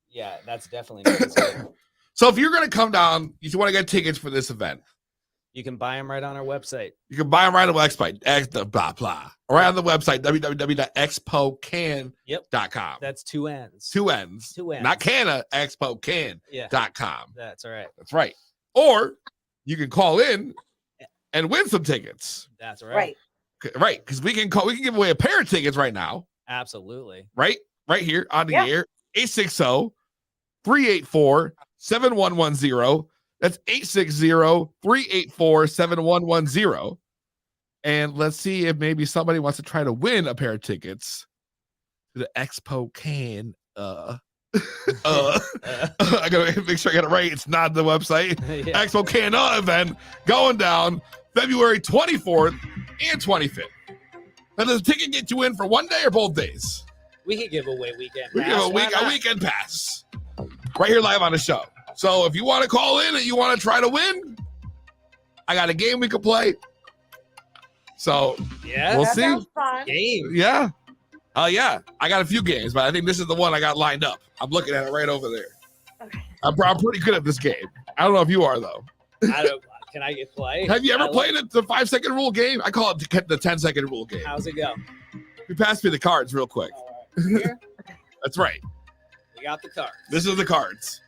[SPEAKER 4] Yeah, that's definitely safe.
[SPEAKER 3] So if you're going to come down, you want to get tickets for this event.
[SPEAKER 4] You can buy them right on our website.
[SPEAKER 3] You can buy them right on the website, blah, blah. Right on the website, www.XpoCanna.com.
[SPEAKER 4] That's 2 N's.
[SPEAKER 3] 2 N's.
[SPEAKER 4] 2 N's.
[SPEAKER 3] Not Canna, XpoCanna.com.
[SPEAKER 4] That's all right.
[SPEAKER 3] That's right. Or you can call in and win some tickets.
[SPEAKER 4] That's right.
[SPEAKER 3] Right. Because we can give away a pair of tickets right now.
[SPEAKER 4] Absolutely.
[SPEAKER 3] Right here on the air. 860-384-7110. That's 860-384-7110. And let's see if maybe somebody wants to try to win a pair of tickets to the XpoCanna. I gotta make sure I got it right. It's not the website. Yeah. XpoCanna event going down February 24th and 25th. Now, does the ticket get you in for one day or both days?
[SPEAKER 4] We can give away weekend pass.
[SPEAKER 3] We give a weekend pass right here live on the show. So if you want to call in and you want to try to win, I got a game we could play. So we'll see.
[SPEAKER 4] Game.
[SPEAKER 3] Yeah. Yeah. I got a few games, but I think this is the one I got lined up. I'm looking at it right over there. Okay. I'm pretty good at this game. I don't know if you are, though.
[SPEAKER 4] Can I get play?
[SPEAKER 3] Have you ever played the 5-second rule game? I call it the 10-second rule game.
[SPEAKER 4] How's it go?
[SPEAKER 3] You pass me the cards real quick.
[SPEAKER 4] Here?
[SPEAKER 3] That's right.
[SPEAKER 4] We got the cards.
[SPEAKER 3] This is the cards.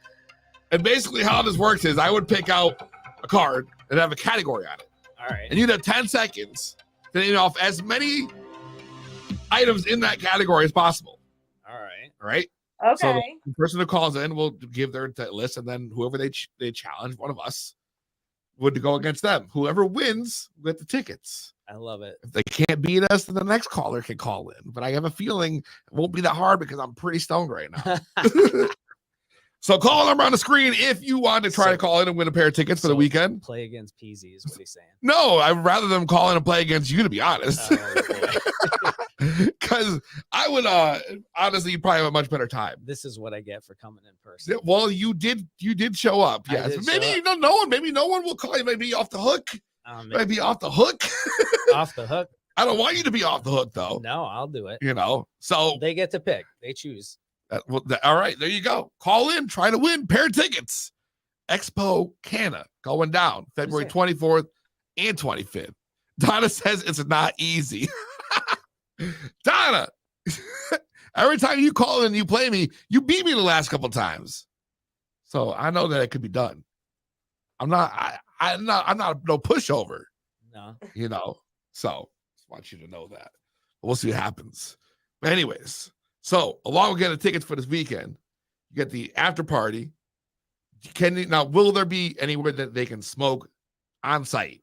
[SPEAKER 3] And basically how this works is I would pick out a card and have a category on it.
[SPEAKER 4] All right.
[SPEAKER 3] And you'd have 10 seconds to name off as many items in that category as possible.
[SPEAKER 4] All right.
[SPEAKER 3] All right.
[SPEAKER 6] Okay.
[SPEAKER 3] So the person who calls in will give their list, and then whoever they challenge, one of us, would go against them. Whoever wins will get the tickets.
[SPEAKER 4] I love it.
[SPEAKER 3] If they can't beat us, then the next caller can call in. But I have a feeling it won't be that hard because I'm pretty stoned right now. So call number on the screen if you want to try to call in and win a pair of tickets for the weekend.
[SPEAKER 4] Play against Peasy is what he's saying.
[SPEAKER 3] No, I'd rather them call in and play against you, to be honest. Because I would honestly, you probably have a much better time.
[SPEAKER 4] This is what I get for coming in person.
[SPEAKER 3] Well, you did show up. Yes. Maybe no one will call you. Maybe off the hook. Maybe off the hook.
[SPEAKER 4] Off the hook.
[SPEAKER 3] I don't want you to be off the hook though.
[SPEAKER 4] No, I'll do it.
[SPEAKER 3] So
[SPEAKER 4] they get to pick. They choose.
[SPEAKER 3] All right, there you go. Call in, try to win pair of tickets. XpoCanna going down February 24th and 25th. Donna says it's not easy. Donna, every time you call in and you play me, you beat me the last couple times. So I know that it could be done. I'm not no pushover.
[SPEAKER 4] No.
[SPEAKER 3] So just want you to know that. We'll see what happens. But anyways, so along with getting the tickets for this weekend, you get the after party. Will there be anywhere that they can smoke on site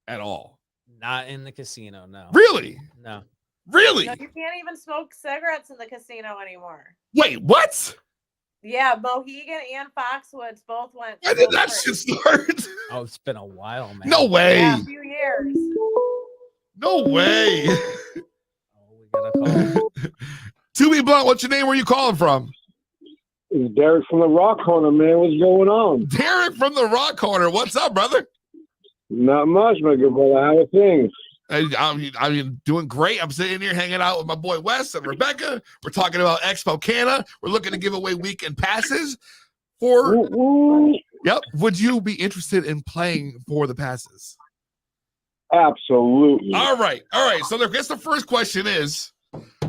[SPEAKER 3] at all?
[SPEAKER 4] Not in the casino, no.
[SPEAKER 3] Really?
[SPEAKER 4] No.
[SPEAKER 3] Really?
[SPEAKER 6] No, you can't even smoke cigarettes in the casino anymore.
[SPEAKER 3] Wait, what?
[SPEAKER 6] Yeah, Mohegan and Foxwoods both went.
[SPEAKER 3] When did that shit start?
[SPEAKER 4] Oh, it's been a while, man.
[SPEAKER 3] No way.
[SPEAKER 6] Yeah, a few years.
[SPEAKER 3] No way.
[SPEAKER 4] We got a call.
[SPEAKER 3] To be blunt, what's your name? Where you calling from?
[SPEAKER 7] It's Derek from the Rock Corner, man. What's going on?
[SPEAKER 3] Derek from the Rock Corner. What's up, brother?
[SPEAKER 7] Not much, my good brother. How are things?
[SPEAKER 3] I'm doing great. I'm sitting here hanging out with my boy Wes and Rebecca. We're talking about XpoCanna. We're looking to give away weekend passes for. Yep. Would you be interested in playing for the passes?
[SPEAKER 7] Absolutely.
[SPEAKER 3] All right. So I guess the first question is,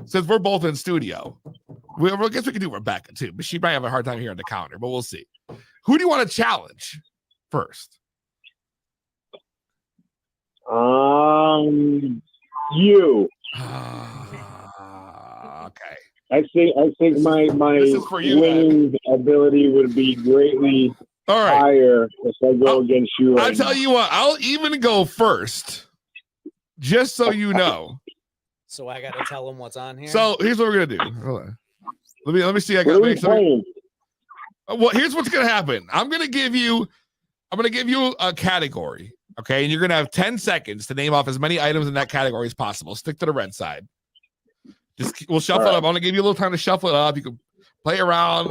[SPEAKER 3] since we're both in studio, I guess we can do Rebecca too, but she might have a hard time here on the counter, but we'll see. Who do you want to challenge first?
[SPEAKER 7] You.
[SPEAKER 3] Okay.
[SPEAKER 7] I think my winning ability would be greatly higher if I go against you.
[SPEAKER 3] I'll tell you what, I'll even go first, just so you know.
[SPEAKER 4] So I got to tell them what's on here.
[SPEAKER 3] So here's what we're gonna do. Hold on. Let me see. I got to make sure. Well, here's what's gonna happen. I'm gonna give you a category. Okay, and you're gonna have 10 seconds to name off as many items in that category as possible. Stick to the red side. We'll shuffle it up. I'm gonna give you a little time to shuffle it up. You can play around,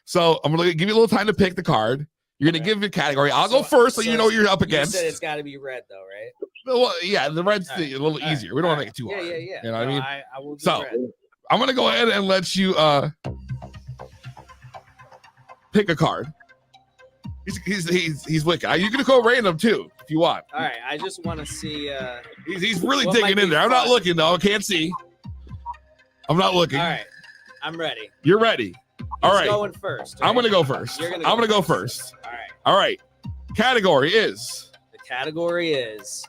[SPEAKER 3] So I'm gonna give you a little time to pick the card. You're gonna give your category. I'll go first, so you know what you're up against.
[SPEAKER 4] You said it's got to be red, though, right?
[SPEAKER 3] Well, yeah, the red's a little easier. We don't want to make it too hard.
[SPEAKER 4] Yeah.
[SPEAKER 3] You know what I mean?
[SPEAKER 4] I will do
[SPEAKER 3] So
[SPEAKER 4] red.
[SPEAKER 3] I'm gonna go ahead and let you pick a card. He's wicked. You can go random too if you want.
[SPEAKER 4] All right, I just want to see.
[SPEAKER 3] He's really digging in there. I'm not looking though. I can't see. I'm not looking.
[SPEAKER 4] All right, I'm ready.
[SPEAKER 3] You're ready. All right.
[SPEAKER 4] Going first. Right?
[SPEAKER 3] I'm gonna go first.
[SPEAKER 4] I'm
[SPEAKER 3] gonna go first.
[SPEAKER 4] All right.
[SPEAKER 3] All right. Category is.
[SPEAKER 4] The category is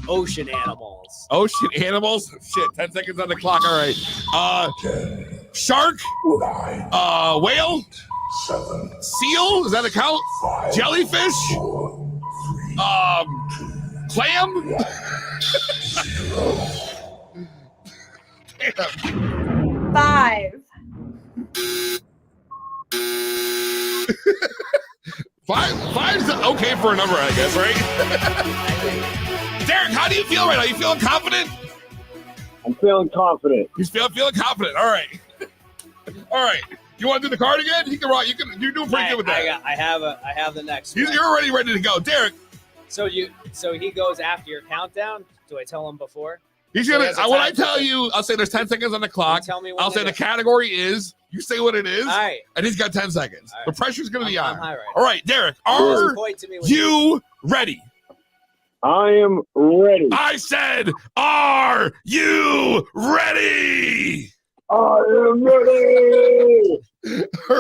[SPEAKER 4] ocean animals.
[SPEAKER 3] Ocean animals. Shit. 10 seconds on the clock. All right. Shark. Whale.
[SPEAKER 2] 7.
[SPEAKER 3] Seal. Does that account?
[SPEAKER 2] 5.
[SPEAKER 3] Jellyfish.
[SPEAKER 2] 4, 3.
[SPEAKER 3] Clam.
[SPEAKER 2] 0.
[SPEAKER 6] 5.
[SPEAKER 3] 5's okay for a number, I guess, right? Derek, how do you feel right now? You feeling confident?
[SPEAKER 7] I'm feeling confident.
[SPEAKER 3] You feeling confident. All right. All right. You want to do the card again? You're doing pretty good with that.
[SPEAKER 4] I have the next one.
[SPEAKER 3] You're already ready to go. Derek.
[SPEAKER 4] So he goes after your countdown. Do I tell him before?
[SPEAKER 3] He's gonna. When I tell you, I'll say there's 10 seconds on the clock.
[SPEAKER 4] Tell me.
[SPEAKER 3] I'll say the category is. You say what it is.
[SPEAKER 4] All right.
[SPEAKER 3] And he's got 10 seconds.
[SPEAKER 4] All right.
[SPEAKER 3] The pressure's gonna be on.
[SPEAKER 4] I'm high right
[SPEAKER 3] All right, Derek. Are you ready?
[SPEAKER 7] I am ready.
[SPEAKER 3] I said, are you ready?
[SPEAKER 7] I am ready.
[SPEAKER 3] All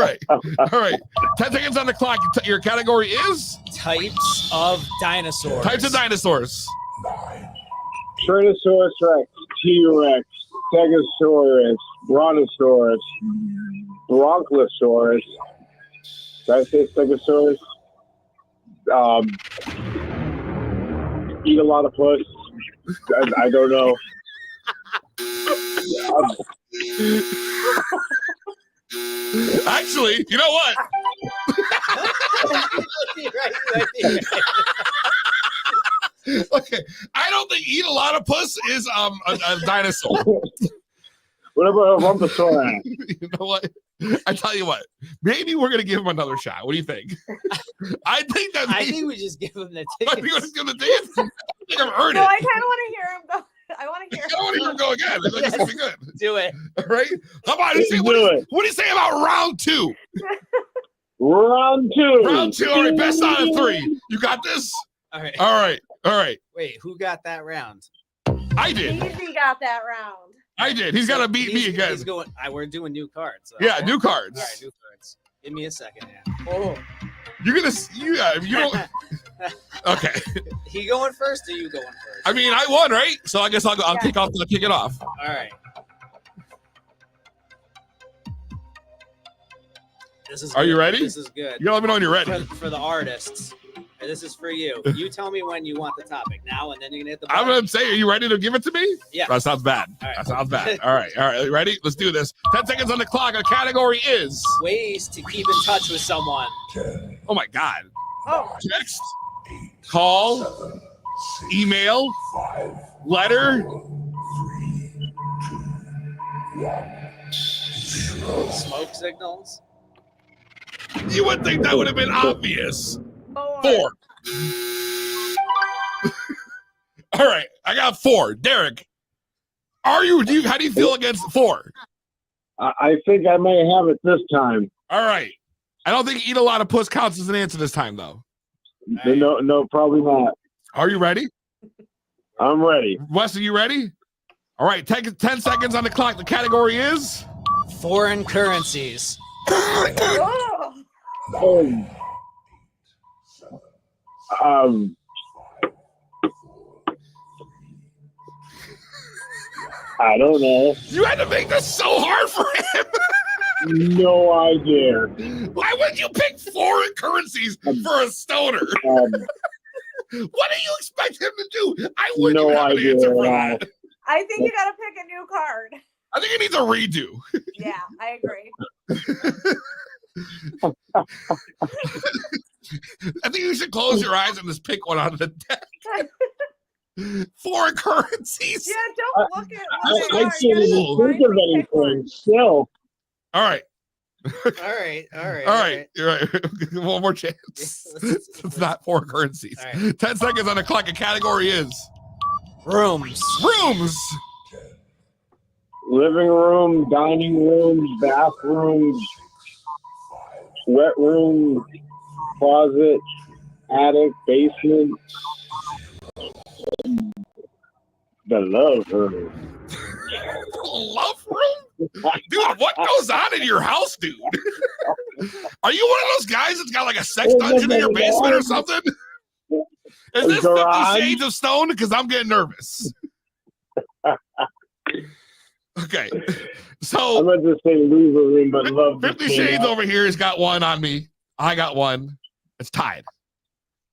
[SPEAKER 3] right. 10 seconds on the clock. Your category is
[SPEAKER 4] types of dinosaurs.
[SPEAKER 3] Types of dinosaurs.
[SPEAKER 2] 9.
[SPEAKER 7] Tyrannosaurus Rex, T-Rex, Stegosaurus, Brontosaurus, Bronchosaurus. Did I say Stegosaurus? Eat a lot of puss. I don't know.
[SPEAKER 3] Actually, you know what? Okay, I don't think eat a lot of puss is a dinosaur.
[SPEAKER 7] What about a Rumpusauran?
[SPEAKER 3] You know what? I tell you what, maybe we're gonna give him another shot. What do you think? I think
[SPEAKER 4] we just give him the
[SPEAKER 3] I
[SPEAKER 4] tickets.
[SPEAKER 3] think we just give him the tickets. I think I've heard
[SPEAKER 6] No,
[SPEAKER 3] it.
[SPEAKER 6] I kind of want to hear him go. I want to hear.
[SPEAKER 3] I want to hear him go again. I think it's gonna be good.
[SPEAKER 4] Do it.
[SPEAKER 3] All right. How about
[SPEAKER 7] Let's do it.
[SPEAKER 3] what do you say about round 2?
[SPEAKER 7] Round 2.
[SPEAKER 3] Round 2. All right. Best out of 3. You got this.
[SPEAKER 4] All right.
[SPEAKER 3] All right. All right.
[SPEAKER 4] Wait, who got that round?
[SPEAKER 3] I did.
[SPEAKER 6] Easy got that round.
[SPEAKER 3] I did. He's got to beat me again.
[SPEAKER 4] He's going. We're doing new cards. So.
[SPEAKER 3] Yeah, new cards.
[SPEAKER 4] All right, new cards. Give me a second. Oh,
[SPEAKER 3] You're gonna. You don't. Okay.
[SPEAKER 4] He going first or you going first?
[SPEAKER 3] I mean, I won, right? So I guess I'll kick off. I'll kick it off.
[SPEAKER 4] All right. This is.
[SPEAKER 3] Are
[SPEAKER 4] good.
[SPEAKER 3] you ready?
[SPEAKER 4] This is good.
[SPEAKER 3] You gotta let me know when you're ready.
[SPEAKER 4] For the artists. And this is for you. You tell me when you want the topic now, and then you're gonna hit the
[SPEAKER 3] I'm
[SPEAKER 4] button.
[SPEAKER 3] gonna say, are you ready to give it to me?
[SPEAKER 4] Yeah.
[SPEAKER 3] That sounds bad.
[SPEAKER 4] All right.
[SPEAKER 3] That sounds bad. All right. All right. Ready? Let's do this. 10 seconds on the clock. Our category is.
[SPEAKER 4] Ways to keep in touch with someone.
[SPEAKER 2] 10,
[SPEAKER 3] Oh my God.
[SPEAKER 6] Oh,
[SPEAKER 3] Text, call,
[SPEAKER 2] 7, 6,
[SPEAKER 3] email,
[SPEAKER 2] 5,
[SPEAKER 3] letter.
[SPEAKER 2] 4, 3, 2, 1, 0.
[SPEAKER 4] Smoke signals.
[SPEAKER 3] You would think that would have been obvious.
[SPEAKER 6] 4.
[SPEAKER 3] 4. All right, I got 4. Derek, how do you feel against 4?
[SPEAKER 7] I think I may have it this time.
[SPEAKER 3] All right. I don't think eat a lot of puss counts as an answer this time, though.
[SPEAKER 7] No, probably not.
[SPEAKER 3] Are you ready?
[SPEAKER 7] I'm ready.
[SPEAKER 3] Wes, are you ready? All right, 10 seconds on the clock. The category is
[SPEAKER 4] Foreign currencies.
[SPEAKER 6] Oh.
[SPEAKER 7] I don't know.
[SPEAKER 3] You had to make this so hard for him.
[SPEAKER 7] No idea.
[SPEAKER 3] Why would you pick foreign currencies for a stoner? What do you expect him to do? I wouldn't
[SPEAKER 7] No
[SPEAKER 3] even have an
[SPEAKER 7] idea.
[SPEAKER 3] answer for that.
[SPEAKER 6] I think you got to pick a new card.
[SPEAKER 3] I think it needs a redo.
[SPEAKER 6] Yeah, I agree.
[SPEAKER 3] I think you should close your eyes and just pick one out of the deck. Foreign currencies.
[SPEAKER 6] Yeah, don't look at
[SPEAKER 7] I
[SPEAKER 6] what
[SPEAKER 7] can't even think of anything. Still.
[SPEAKER 3] All right.
[SPEAKER 4] All right.
[SPEAKER 3] All right. You're right. One more chance. It's not foreign currencies.
[SPEAKER 4] All right.
[SPEAKER 3] 10 seconds on the clock. A category is
[SPEAKER 4] Rooms.
[SPEAKER 3] rooms.
[SPEAKER 7] Living room, dining rooms, bathrooms, wet room, closet, attic, basement. The love room.
[SPEAKER 3] Love room? Dude, what goes on in your house, dude? Are you one of those guys that's got like a sex dungeon in your basement or something? Is this 50 Shades of Stone? Because I'm getting nervous. Okay. So
[SPEAKER 7] I'm about to say loser room, but love
[SPEAKER 3] 50 Shades over here has got one on me. I got one. It's tied.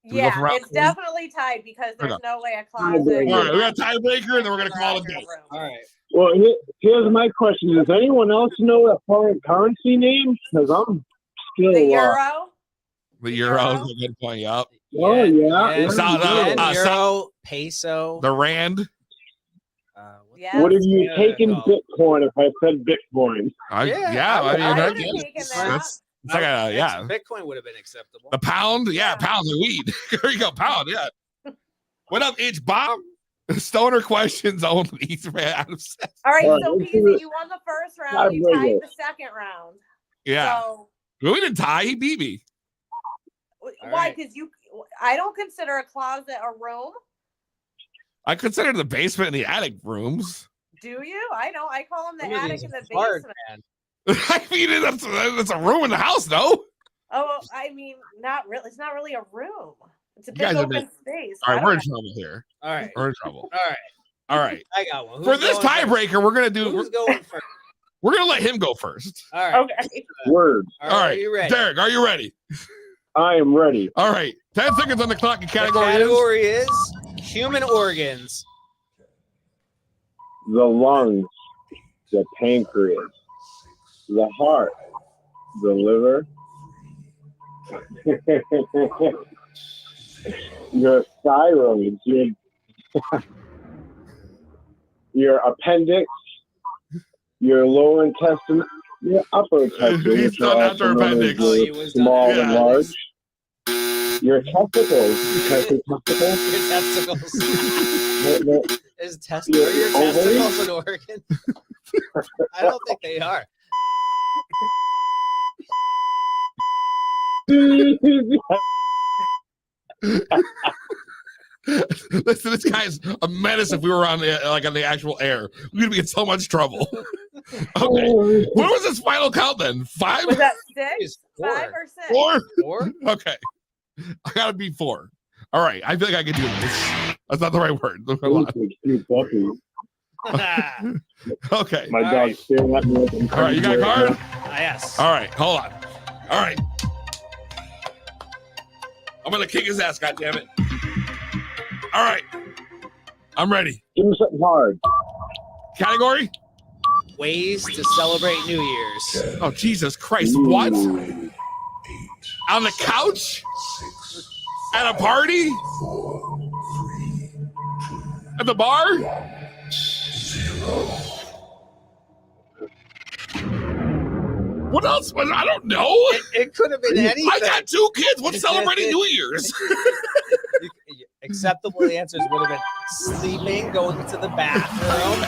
[SPEAKER 3] we go
[SPEAKER 6] Yeah,
[SPEAKER 3] for round
[SPEAKER 6] it's
[SPEAKER 3] two?
[SPEAKER 6] definitely tied because there's no way a closet.
[SPEAKER 7] All right,
[SPEAKER 3] All right, we got a tiebreaker, and then we're gonna call it a day.
[SPEAKER 4] All right.
[SPEAKER 7] Well, here's my question: does anyone else know a foreign currency name? Because I'm still.
[SPEAKER 6] The euro.
[SPEAKER 3] The euro is a good point. Yup.
[SPEAKER 7] Oh yeah.
[SPEAKER 4] Yen,
[SPEAKER 3] South-
[SPEAKER 4] euro, peso.
[SPEAKER 3] The rand.
[SPEAKER 6] Yeah.
[SPEAKER 7] What have you
[SPEAKER 4] Yeah,
[SPEAKER 7] taken
[SPEAKER 4] no.
[SPEAKER 7] Bitcoin? If I said Bitcoin,
[SPEAKER 3] Yeah, I mean,
[SPEAKER 6] I
[SPEAKER 3] I
[SPEAKER 6] would've
[SPEAKER 3] get it.
[SPEAKER 6] taken
[SPEAKER 3] It's
[SPEAKER 6] that.
[SPEAKER 3] it's like a yeah.
[SPEAKER 4] Bitcoin would have been acceptable.
[SPEAKER 3] The pound, yeah,
[SPEAKER 6] Yeah.
[SPEAKER 3] pounds of weed. There you go, pound, yeah. What up, H Bob? Stoner questions only. He's ran out of sense.
[SPEAKER 6] All right,
[SPEAKER 7] All right,
[SPEAKER 6] so
[SPEAKER 7] let's do
[SPEAKER 6] Peasy,
[SPEAKER 7] it.
[SPEAKER 6] you won the first round. You tied the second round.
[SPEAKER 3] Yeah.
[SPEAKER 6] So
[SPEAKER 3] We didn't tie. He beat me.
[SPEAKER 4] All
[SPEAKER 6] why?
[SPEAKER 4] right.
[SPEAKER 6] Because I don't consider a closet a room.
[SPEAKER 3] I consider the basement and the attic rooms.
[SPEAKER 6] Do you? I know. I call them the
[SPEAKER 4] Some of
[SPEAKER 6] attic
[SPEAKER 4] these
[SPEAKER 6] and the
[SPEAKER 4] are hard,
[SPEAKER 6] basement.
[SPEAKER 4] man.
[SPEAKER 3] I mean, it's a room in the house, though.
[SPEAKER 6] Oh, well, I mean, not really. It's not really a room. It's a
[SPEAKER 3] You guys
[SPEAKER 6] big
[SPEAKER 3] are
[SPEAKER 6] open
[SPEAKER 3] big-
[SPEAKER 6] space.
[SPEAKER 3] All
[SPEAKER 6] I
[SPEAKER 3] right,
[SPEAKER 6] don't
[SPEAKER 3] we're in
[SPEAKER 6] know.
[SPEAKER 3] trouble here.
[SPEAKER 4] All right.
[SPEAKER 3] We're in trouble.
[SPEAKER 4] All right.
[SPEAKER 3] All right.
[SPEAKER 4] I got one.
[SPEAKER 3] For this tiebreaker, we're gonna do.
[SPEAKER 4] Who's going first?
[SPEAKER 3] We're gonna let him go first.
[SPEAKER 4] All right.
[SPEAKER 6] Okay.
[SPEAKER 7] Word.
[SPEAKER 3] All right.
[SPEAKER 4] Are you ready?
[SPEAKER 3] Derek, are you ready?
[SPEAKER 7] I am ready.
[SPEAKER 3] All right. 10 seconds on the clock. And
[SPEAKER 4] The
[SPEAKER 3] category
[SPEAKER 4] is human organs.
[SPEAKER 7] The lungs, the pancreas, the heart, the liver, your thyroid, your appendix, your lower intestine, your upper intestine,
[SPEAKER 3] He's
[SPEAKER 7] which
[SPEAKER 3] done
[SPEAKER 7] are
[SPEAKER 3] after
[SPEAKER 7] also known as
[SPEAKER 3] appendix.
[SPEAKER 4] Oh, he
[SPEAKER 7] your
[SPEAKER 4] was done
[SPEAKER 7] small
[SPEAKER 3] after
[SPEAKER 7] and
[SPEAKER 3] appendix.
[SPEAKER 7] large. Your testicles, testicles.
[SPEAKER 4] Your testicles.
[SPEAKER 7] The-
[SPEAKER 4] Is are your
[SPEAKER 7] ovaries?
[SPEAKER 4] testicles an organ? I don't think they are.
[SPEAKER 3] Listen, this guy's a menace. If we were on the actual air, we're gonna be in so much trouble. Okay, what was his final count then? 5?
[SPEAKER 6] Was that 6,
[SPEAKER 4] It's
[SPEAKER 6] 5, or 6?
[SPEAKER 3] 4?
[SPEAKER 4] 4?
[SPEAKER 3] Okay, I gotta be 4. All right, I feel like I can do this. That's not the right word. Okay.
[SPEAKER 7] My
[SPEAKER 4] All
[SPEAKER 7] dog's
[SPEAKER 4] right.
[SPEAKER 7] staring at me. Like I'm
[SPEAKER 3] All right, you got a card?
[SPEAKER 4] Yes.
[SPEAKER 3] All right, hold on. All right. I'm gonna kick his ass, goddammit. All right. I'm ready.
[SPEAKER 7] Give me something hard.
[SPEAKER 3] Category?
[SPEAKER 4] Ways to celebrate New Year's.
[SPEAKER 3] Oh, Jesus Christ. What?
[SPEAKER 2] Eight,
[SPEAKER 3] On the couch?
[SPEAKER 2] 6,
[SPEAKER 3] At a party?
[SPEAKER 2] 4, 3,
[SPEAKER 3] At the bar?
[SPEAKER 2] 0.
[SPEAKER 3] What else? I don't know.
[SPEAKER 4] It could have been anything.
[SPEAKER 3] I got 2 kids. What's celebrating New Year's?
[SPEAKER 4] Acceptable answers would have been sleeping, going to the bathroom,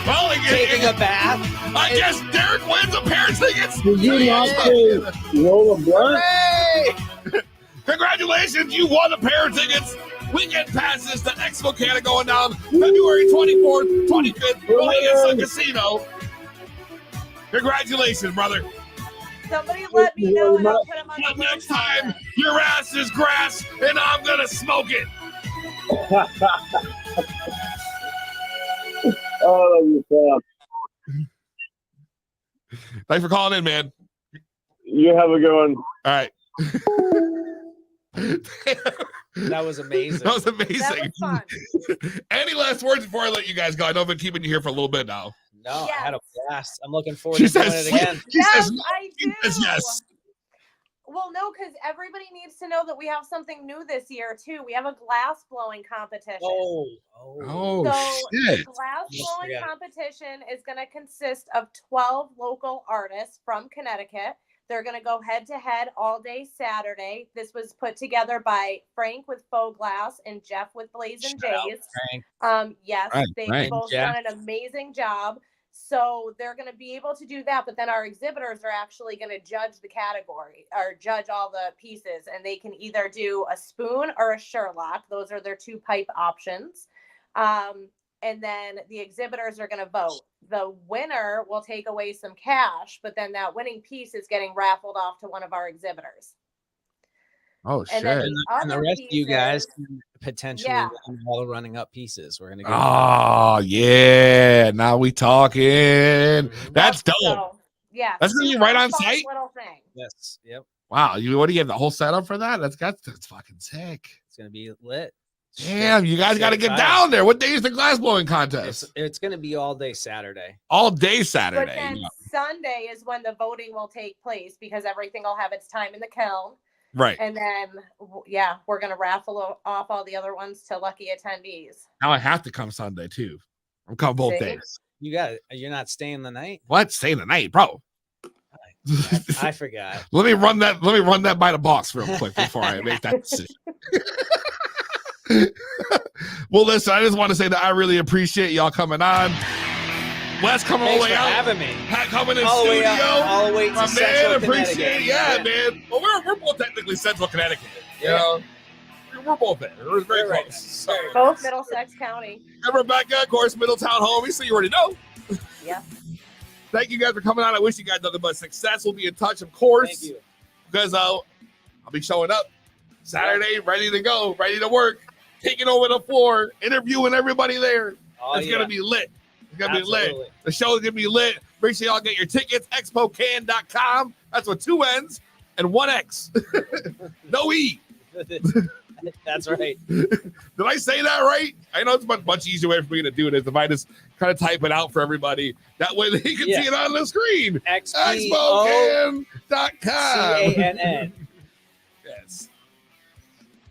[SPEAKER 3] Well,
[SPEAKER 4] taking a bath.
[SPEAKER 3] I guess Derek wins a pair of tickets.
[SPEAKER 7] Did you not say roll a blunt?
[SPEAKER 4] Hooray!
[SPEAKER 3] Congratulations, you won a pair of tickets. Weekend passes to XpoCanna going down February 24th, 25th, Williamson Casino. Congratulations, brother.
[SPEAKER 6] Somebody let me know and I'll put him on
[SPEAKER 3] But
[SPEAKER 6] the
[SPEAKER 3] next
[SPEAKER 6] list.
[SPEAKER 3] time, your ass is grass, and I'm gonna smoke it.
[SPEAKER 7] Oh, you crap.
[SPEAKER 3] Thanks for calling in, man.
[SPEAKER 7] You have a good one.
[SPEAKER 3] All right.
[SPEAKER 4] That was amazing.
[SPEAKER 3] That was amazing.
[SPEAKER 6] That was fun.
[SPEAKER 3] Any last words before I let you guys go? I know I've been keeping you here for a little bit now.
[SPEAKER 4] No, I had a blast. I'm looking forward
[SPEAKER 3] She
[SPEAKER 4] to doing
[SPEAKER 3] says,
[SPEAKER 4] it again.
[SPEAKER 3] she
[SPEAKER 6] Yes,
[SPEAKER 3] says,
[SPEAKER 6] I
[SPEAKER 3] she
[SPEAKER 6] do.
[SPEAKER 3] says yes.
[SPEAKER 6] Well, no, because everybody needs to know that we have something new this year too. We have a glass blowing competition.
[SPEAKER 3] Oh,
[SPEAKER 6] So
[SPEAKER 3] shit.
[SPEAKER 6] the glass blowing
[SPEAKER 4] Yeah.
[SPEAKER 6] competition is going to consist of 12 local artists from Connecticut. They're going to go head to head all day Saturday. This was put together by Frank with Faux Glass and Jeff with Blazing
[SPEAKER 4] Shout out,
[SPEAKER 6] Jays.
[SPEAKER 4] Frank.
[SPEAKER 6] Yes,
[SPEAKER 3] Right,
[SPEAKER 6] they've
[SPEAKER 3] right.
[SPEAKER 6] both
[SPEAKER 4] Jeff.
[SPEAKER 6] done an amazing job. So they're going to be able to do that, but then our exhibitors are actually going to judge the category or judge all the pieces, and they can either do a spoon or a Sherlock. Those are their 2 pipe options. And then the exhibitors are going to vote. The winner will take away some cash, but then that winning piece is getting raffled off to one of our exhibitors.
[SPEAKER 3] Oh,
[SPEAKER 6] And then
[SPEAKER 3] shit.
[SPEAKER 4] And the
[SPEAKER 6] other
[SPEAKER 4] rest of you guys
[SPEAKER 6] pieces-
[SPEAKER 4] can potentially
[SPEAKER 6] Yeah.
[SPEAKER 4] win all the running up pieces. We're gonna go.
[SPEAKER 3] Oh, yeah. Now we talking. That's dope.
[SPEAKER 6] So, yeah.
[SPEAKER 3] That's gonna be
[SPEAKER 6] super
[SPEAKER 3] right on
[SPEAKER 6] fun
[SPEAKER 3] site?
[SPEAKER 6] Little thing.
[SPEAKER 4] Yes. Yep.
[SPEAKER 3] Wow. What do you have the whole setup for that? That's fucking sick.
[SPEAKER 4] It's gonna be lit.
[SPEAKER 3] Damn, you guys got to get down there. What day is the glass blowing contest?
[SPEAKER 4] It's gonna be all day Saturday.
[SPEAKER 3] All day
[SPEAKER 6] But
[SPEAKER 3] Saturday.
[SPEAKER 6] then Sunday is when the voting will take place because everything will have its time in the kiln.
[SPEAKER 3] Right.
[SPEAKER 6] And then, yeah, we're going to raffle off all the other ones to lucky attendees.
[SPEAKER 3] Now I have to come Sunday too. I'm coming both
[SPEAKER 6] See?
[SPEAKER 3] days.
[SPEAKER 4] You got it. You're not staying the night.
[SPEAKER 3] What? Stay the night, bro.
[SPEAKER 4] I forgot.
[SPEAKER 3] Let me run that by the boss real quick before I make that decision. Well, listen, I just want to say that I really appreciate y'all coming on. Wes coming all
[SPEAKER 4] Thanks
[SPEAKER 3] the way
[SPEAKER 4] for
[SPEAKER 3] out.
[SPEAKER 4] having me.
[SPEAKER 3] Pat coming in
[SPEAKER 4] All the way
[SPEAKER 3] studio.
[SPEAKER 4] out, all the way to
[SPEAKER 3] My
[SPEAKER 4] Central
[SPEAKER 3] man, appreciate
[SPEAKER 4] Connecticut.
[SPEAKER 3] it. Yeah, man. Well, we're both technically Central Connecticut. You know, we're both there. We're very
[SPEAKER 4] Right.
[SPEAKER 3] close. So,
[SPEAKER 6] Both Middlesex County.
[SPEAKER 3] and Rebecca, of course, Middletown homie, so you already know.
[SPEAKER 6] Yeah.
[SPEAKER 3] Thank you guys for coming on. I wish you guys nothing but success. We'll be in touch, of course.
[SPEAKER 4] Thank you.
[SPEAKER 3] Because I'll be showing up Saturday, ready to go, ready to work. taking over the floor, interviewing everybody there.
[SPEAKER 4] Oh,
[SPEAKER 3] It's gonna be lit. It's gonna
[SPEAKER 4] Absolutely.
[SPEAKER 3] be lit. The show is gonna be lit. Make sure y'all get your tickets. XpoCanna.com. That's with 2 N's and 1 X. No E.
[SPEAKER 4] That's right.
[SPEAKER 3] Did I say that right? I know it's a much easier way for me to do this if I just kind of type it out for everybody. That way they can see it on the screen. XpoCanna.com.
[SPEAKER 4] XpoCanna.
[SPEAKER 3] Yes.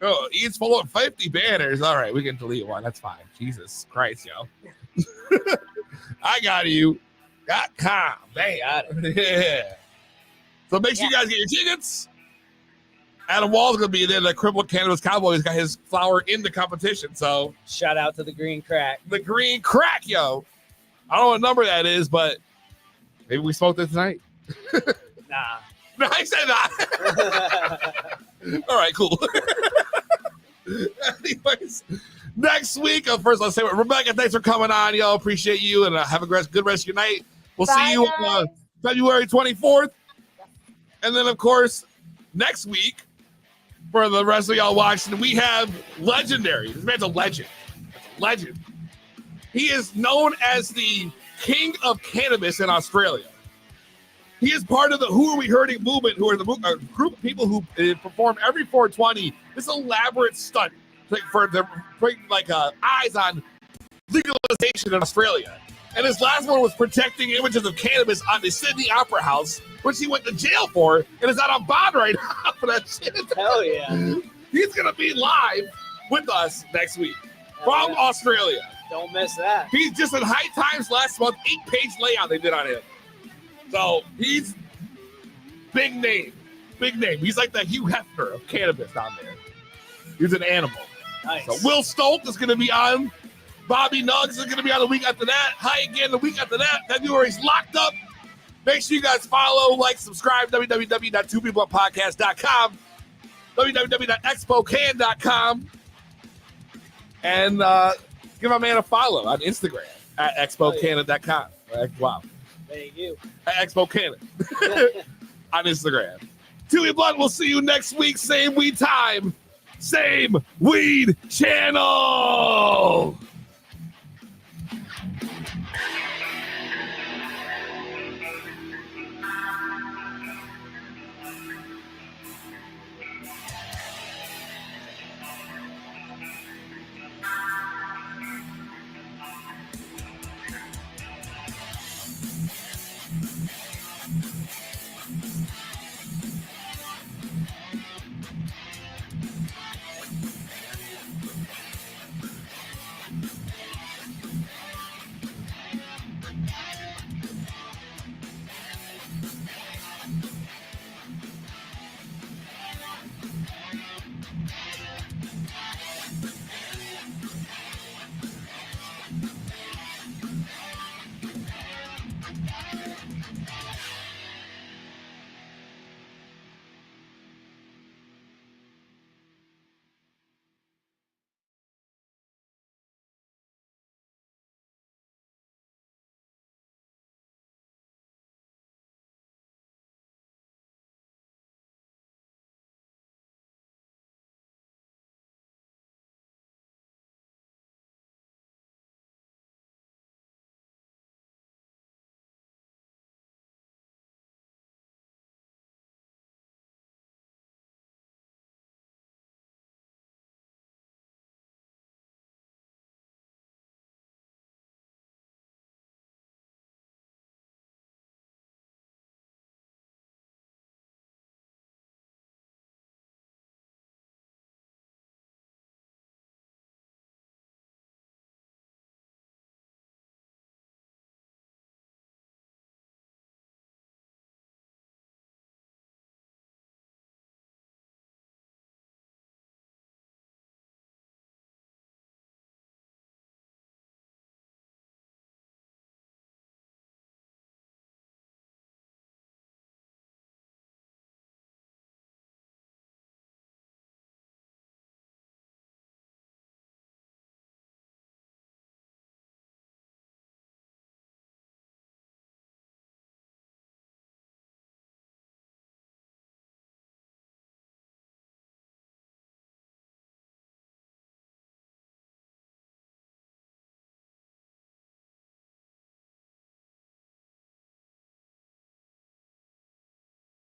[SPEAKER 3] Oh, he's full of 50 banners. All right, we can delete one. That's fine. Jesus Christ, yo. I got you. .com. Bam.
[SPEAKER 4] Got it.
[SPEAKER 3] Yeah. So make sure you guys get your tickets. Adam Wall's going to be there. The Crippled Cannabis Cowboy has got his flower in the competition. So
[SPEAKER 4] shout out to the Green Crack.
[SPEAKER 3] The Green Crack, yo. I don't know what number that is, but maybe we smoked it tonight.
[SPEAKER 4] Nah.
[SPEAKER 3] No, I said that. All right, cool. Anyways, next week, first, let's say Rebecca, thanks for coming on, yo. Appreciate you, and have a good rest of your night. We'll see you on February 24th. And then, of course, next week, for the rest of y'all watching, we have legendary. This man's a legend. Legend. He is known as the king of cannabis in Australia. He is part of the Who Are We Hurting movement, who are the group of people who perform every 420 this elaborate stunt for their eyes on legalization in Australia. And his last one was protecting images of cannabis on the Sydney Opera House, which he went to jail for and is out on bond right now for that shit.
[SPEAKER 4] Hell yeah.
[SPEAKER 3] He's going to be live with us next week from Australia.
[SPEAKER 4] Don't miss that.
[SPEAKER 3] He's just in High Times last month, 8-page layout they did on him. So he's big name. Big name. He's like the Hugh Hefner of cannabis down there. He's an animal.
[SPEAKER 4] Nice.
[SPEAKER 3] So Will Stolt is going to be on. Bobby Nuggs is going to be on the week after that. High again the week after that. February's locked up. Make sure you guys follow, like, subscribe, www.2peoplepodcast.com, www.XpoCanna.com, and give my man a follow on Instagram at XpoCanna.com. Wow.
[SPEAKER 4] Thank you.
[SPEAKER 3] At XpoCanna on Instagram. Tui Blunt, we'll see you next week. Same weed time. Same weed channel.